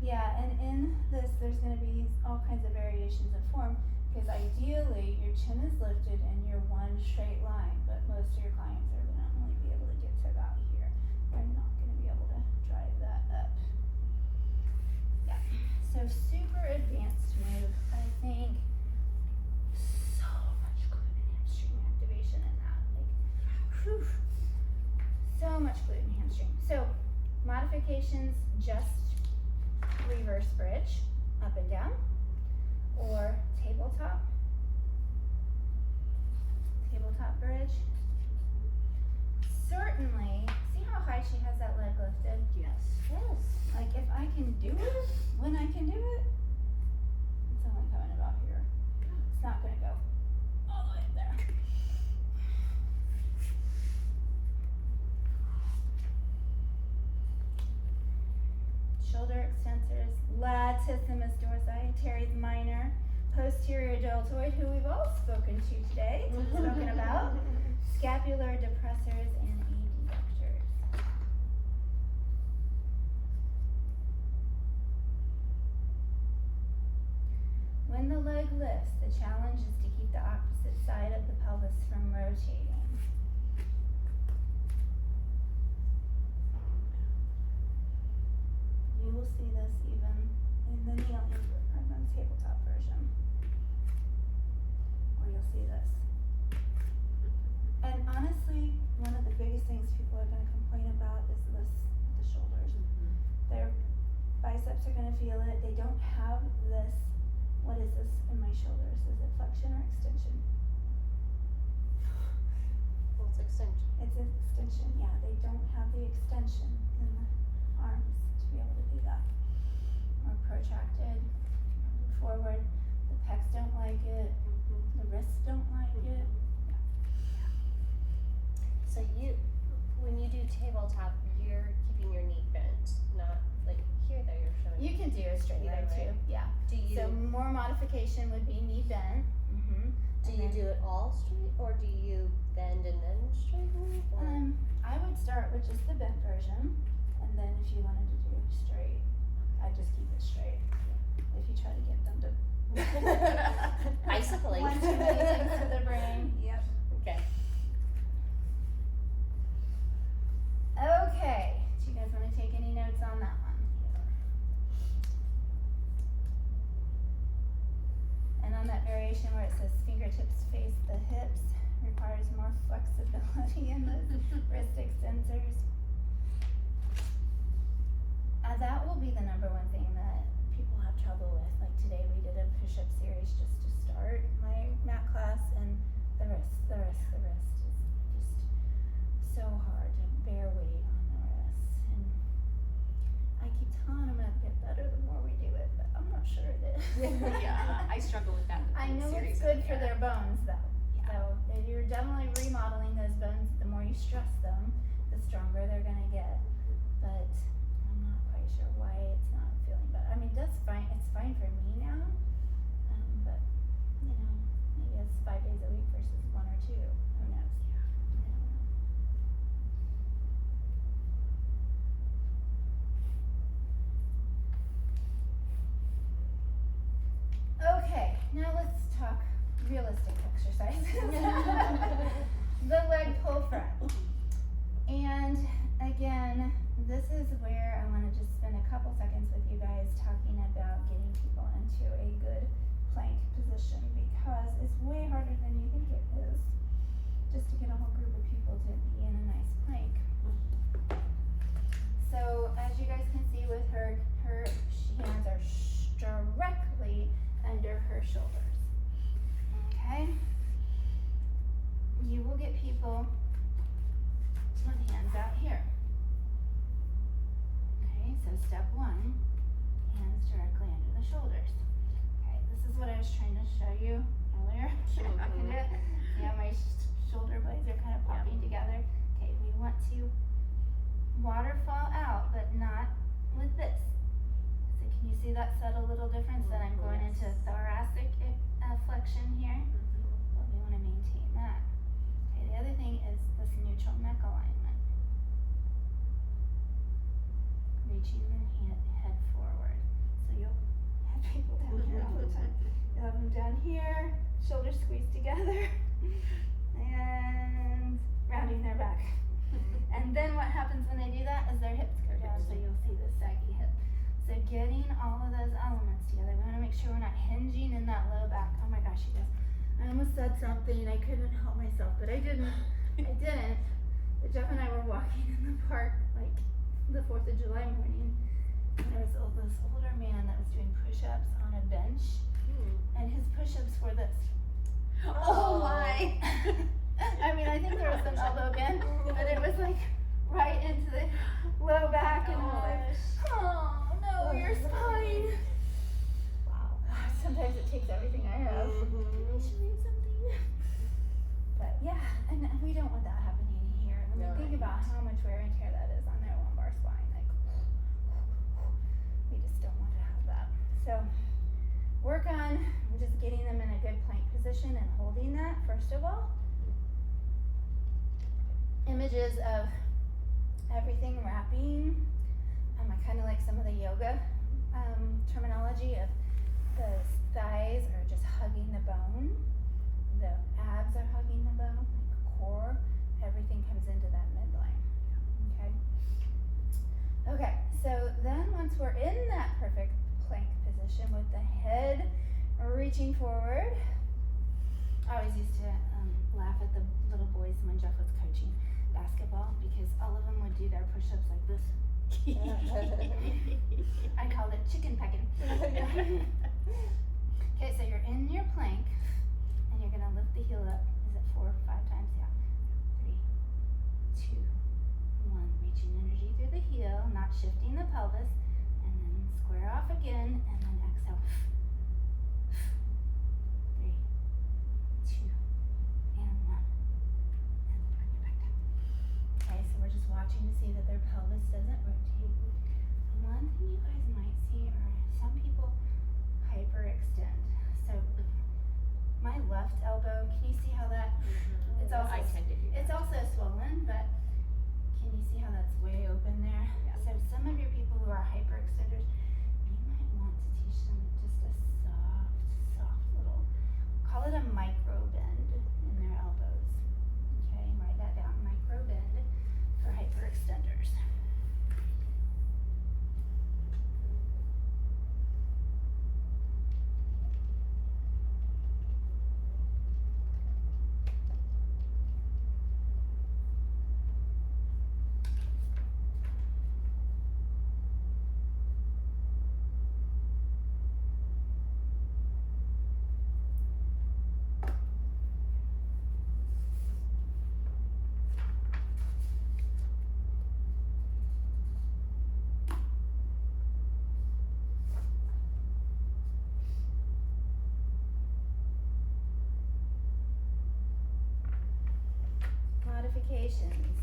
Yeah, and in this, there's gonna be all kinds of variations of form, because ideally, your chin is lifted and you're one straight line, but most of your clients are gonna only be able to get to about here. They're not gonna be able to drive that up. Yeah, so super advanced move, I think. So much glute and hamstring activation in that, like, whew. So much glute and hamstring. So, modifications, just reverse bridge, up and down, or tabletop bridge. Certainly, see how high she has that leg lifted? Yes. Yes. Like, if I can do it, when I can do it, it's only coming about here. It's not gonna go all the way up there. Shoulder extensors, latissimus dorsi, teres minor, posterior deltoid, who we've all spoken to today, spoken about, scapular depressors, and adductors. When the leg lifts, the challenge is to keep the opposite side of the pelvis from rotating. You will see this even in the kneeling or the tabletop version, where you'll see this. And honestly, one of the biggest things people are going to complain about is this with the shoulders. Their biceps are going to feel it. They don't have this. What is this in my shoulders? Is it flexion or extension? Well, it's extension. It's extension, yeah. They don't have the extension in the arms to be able to do that. Or protracted, forward. The pecs don't like it. The wrists don't like it. So when you do tabletop, you're keeping your knee bent, not like here though you're showing. You can do a straight leg Either way. too, yeah. Do you, So more modification would be knee bent. do you do it all straight or do you bend and then straighten? Or? I would start with just the bent version, and then if you wanted to do straight, I'd just keep it straight. If you try to get them to Bicycling. one too many things to the brain. Yep. Okay. Okay. Do you guys want to take any notes on that one? And on that variation where it says fingertips face the hips, requires more flexibility in those wrist extensors. That will be the number one thing that people have trouble with. Like today we did a push-up series just to start my mat class, and the wrist is just so hard to bear weight on the wrists. And I keep telling them it'll get better the more we do it, but I'm not sure it is. Yeah, I struggle with that. I know it's good for their bones though. So if you're definitely remodeling those bones, the more you stress them, the stronger they're gonna get. But I'm not quite sure why it's not feeling better. I mean, that's fine. It's fine for me now. But you know, maybe it's 5 days a week versus 1 or 2. Who knows? I don't know. Okay, now let's talk realistic exercises. The leg pull front. And again, this is where I want to just spend a couple seconds with you guys talking about getting people into a good plank position, because it's way harder than you think it is just to get a whole group of people to be in a nice plank. So as you guys can see with her hands are directly under her shoulders. Okay? You will get people with hands out here. Okay, so step one, hands directly under the shoulders. Okay, this is what I was trying to show you earlier. I can do it. Yeah, my shoulder blades are kind of popping together. Okay, we want to waterfall out, but not with this. So can you see that subtle little difference that I'm going into thoracic flexion here? But we want to maintain that. Okay, the other thing is this neutral neck alignment. Reaching the head forward. So you'll have people down here all the time. You'll have them down here, shoulders squeezed together, and rounding their back. And then what happens when they do that is their hips go down, so you'll see the saggy hip. So getting all of those elements together, we want to make sure we're not hinging in that low back. Oh my gosh, you guys. I almost said something, I couldn't help myself, but I didn't. I didn't. But Jeff and I were walking in the park, like the 4th of July morning, and there was this older man that was doing push-ups on a bench, and his push-ups were this. Oh my. I mean, I think there was some elbow bend, but it was like right into the low back, and I was like, oh no, your spine. Wow. Sometimes it takes everything I have. Can I show you something? But yeah, and we don't want that happening here. I mean, No, think about how much wear and tear that is on their lumbar spine. Like, we just don't want to have that. So, work on just getting them in a good plank position and holding that first of all. Images of everything wrapping. I kind of like some of the yoga terminology of the thighs are just hugging the bone, the abs are hugging the bone, like core, everything comes into that midline. Okay. Okay, so then once we're in that perfect plank position with the head reaching forward, I always used to laugh at the little boys when Jeff was coaching basketball because all of them would do their push-ups like this. I called it chicken pecking. Okay, so you're in your plank and you're gonna lift the heel up. Is it 4 or 5 times? Yeah. 3, 2, 1. Reaching energy through the heel, not shifting the pelvis, and then square off again, and then exhale. 3, 2, and 1. And bring it back down. Okay, so we're just watching to see that their pelvis doesn't rotate. One thing you guys might see are some people hyperextend. So my left elbow, can you see how that? It's also I tend to do that. it's also swollen, but can you see how that's way open there? Yeah. So some of your people who are hyperextenders, you might want to teach them just a soft little, call it a micro bend in their elbows. Okay, write that down, micro bend for hyperextenders. Modifications.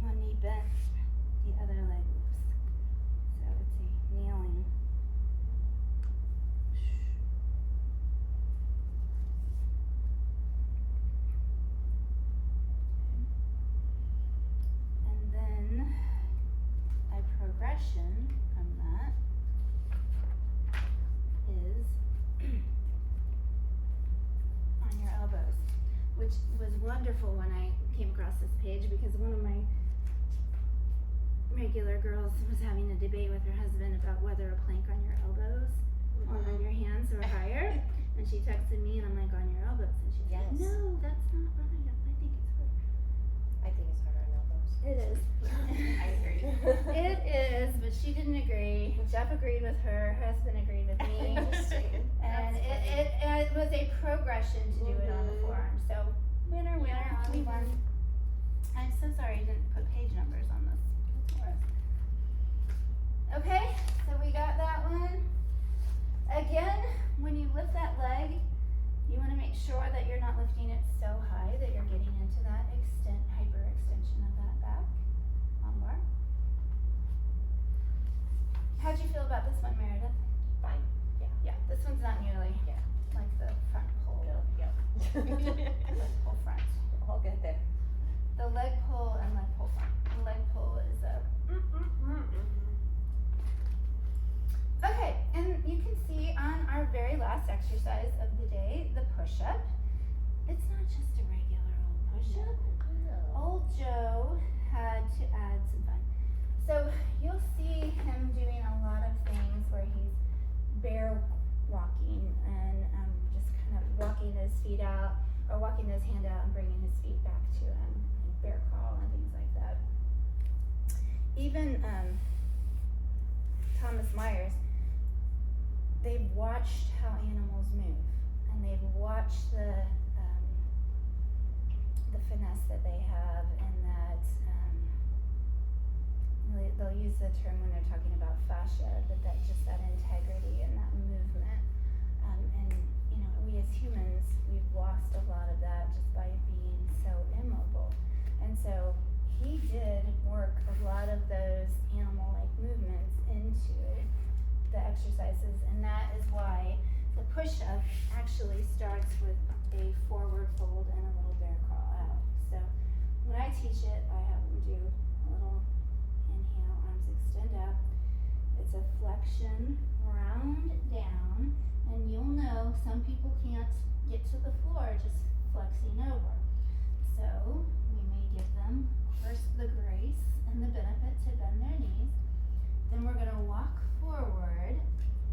One knee bent, the other leg loose. So it's a kneeling. And then a progression from that is on your elbows, which was wonderful when I came across this page because one of my regular girls was having a debate with her husband about whether a plank on your elbows or on your hands or higher. And she texted me, and I'm like, on your elbows. And she's Yes. like, no, that's not right. I think it's harder. I think it's harder on elbows. It is. I agree. It is, but she didn't agree. Jeff agreed with her. Her husband agreed with me. Interesting. And it was a progression to do it on the forearm. So winner, Yeah. we won. I'm so sorry I didn't put page numbers on this for us. Okay, so we got that one. Again, when you lift that leg, you want to make sure that you're not lifting it so high that you're getting into that hyperextension of that back lumbar. How'd you feel about this one, Meredith? Fine. Yeah, this one's not nearly like the front pull. Leg pull front. I'll get there. The leg pull and leg pull front. The leg pull is a. Okay, and you can see on our very last exercise of the day, the push-up. It's not just a regular old push-up. Old Joe had to add some fun. So you'll see him doing a lot of things where he's bear walking and just kind of walking his feet out or walking his hand out and bringing his feet back to him, and bear crawl and things like that. Even Thomas Myers, they've watched how animals move, and they've watched the finesse that they have, and that they'll use the term when they're talking about fascia, that just that integrity and that movement. And you know, we as humans, we've lost a lot of that just by being so immobile. And so he did work a lot of those animal-like movements into the exercises, and that is why the push-up actually starts with a forward fold and a little bear crawl out. So when I teach it, I have them do a little inhale, arms extend up. It's a flexion, round down, and you'll know some people can't get to the floor just flexing over. So we may give them first the grace and the benefit to bend their knees. Then we're gonna walk forward,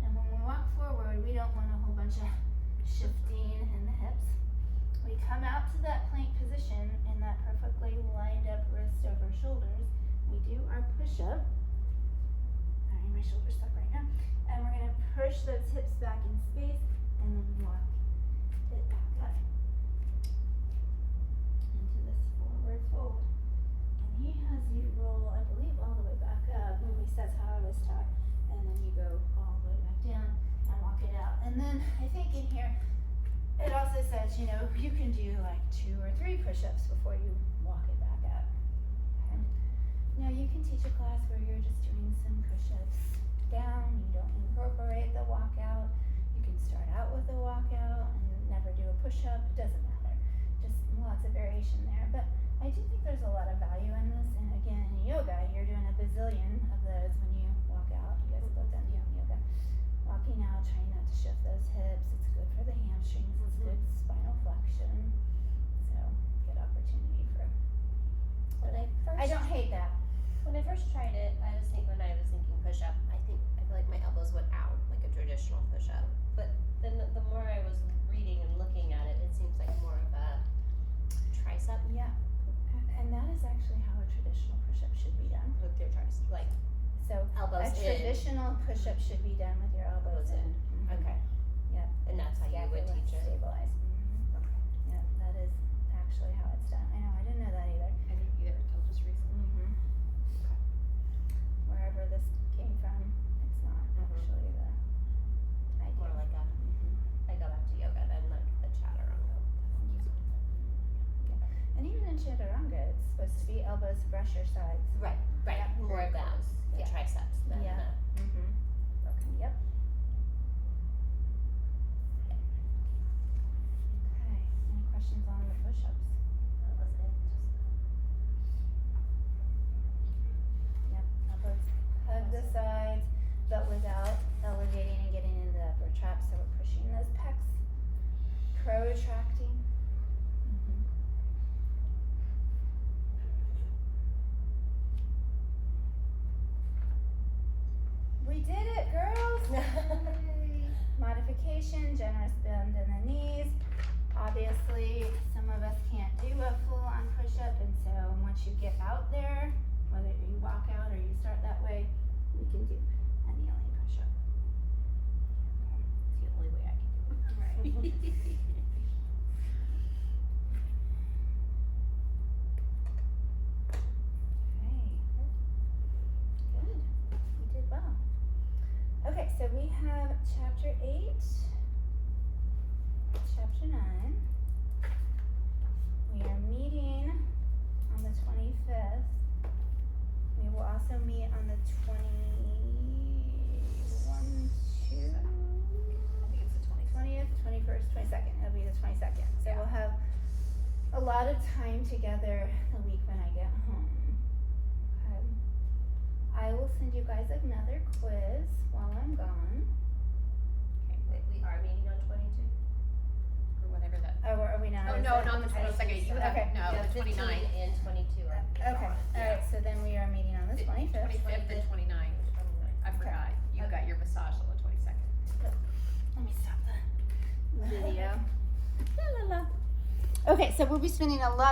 and when we walk forward, we don't want a whole bunch of shifting in the hips. We come out to that plank position in that perfectly lined up wrist over shoulders. We do our push-up. My shoulders stuck right now. And we're gonna push those hips back in space and then walk it back up into this forward fold. And he has you roll, I believe, all the way back up. At least that's how I was taught. And then you go all the way back down and walk it out. And then I think in here, it also says, you know, you can do like 2 or 3 push-ups before you walk it back up. And now you can teach a class where you're just doing some push-ups down, you don't incorporate the walkout. You can start out with a walkout and never do a push-up, it doesn't matter. Just lots of variation there. But I do think there's a lot of value in this, and again, in yoga, you're doing a bazillion of those when you walk out. You guys have both done yoga. Walking out, trying not to shift those hips. It's good for the hamstrings. It's good spinal flexion. So, good opportunity for. When I don't hate that. When I first tried it, when I was thinking push up, I feel like my elbows went out like a traditional push up. But then the more I was reading and looking at it, it seems like more of a tricep Yeah. And that is actually how a traditional push-up should be done. with your tricep, like So elbows a in. traditional push-up should be done with your elbows in. Okay. Yeah. And that's how you would Scapula teach it. stabilize. Okay. Yeah, that is actually how it's done. I know, I didn't know that either. I didn't either until just recently. Wherever this came from, it's not actually the idea. More like a, I go back to yoga then like the chaturanga. And even in chaturanga, it's supposed to be elbows brush your sides. Right. Yeah. More of those, the Yeah. triceps than Yeah. the. Okay. Yep. Okay. Any questions on the push-ups? That was it. Yep. Elbows hug the sides, but without elevating and getting into the upper trap. So we're pushing those pecs, protracting. We did it, girls! Just, modification, generous bend in the knees. Obviously, some of us can't do a full-on push-up, and so once you get out there, whether you walk out or you start that way, we can do a kneeling push-up. It's the only way I can do it. Right. Okay. Good. You did well. Okay, so we have chapter 8, chapter 9. We are meeting on the 25th. We will also meet on the 21, 2, I think it's the 20th, 21st, 22nd. It'll be the 22nd. So Yeah. we'll have a lot of time together the week when I get home. Okay. I will send you guys another quiz while I'm gone. Wait, we are meeting on 22? Or whatever that. Oh, are we not? Oh, Is no, that- not the 22nd. You have, Okay. no, Yeah, the 15 29th. and 22 are Okay, alright, so then we are meeting on the 25th. 25th and 29th. I forgot. You got your massage on the 22nd. Let me stop the video. La la la. Okay, so we'll be spending a lot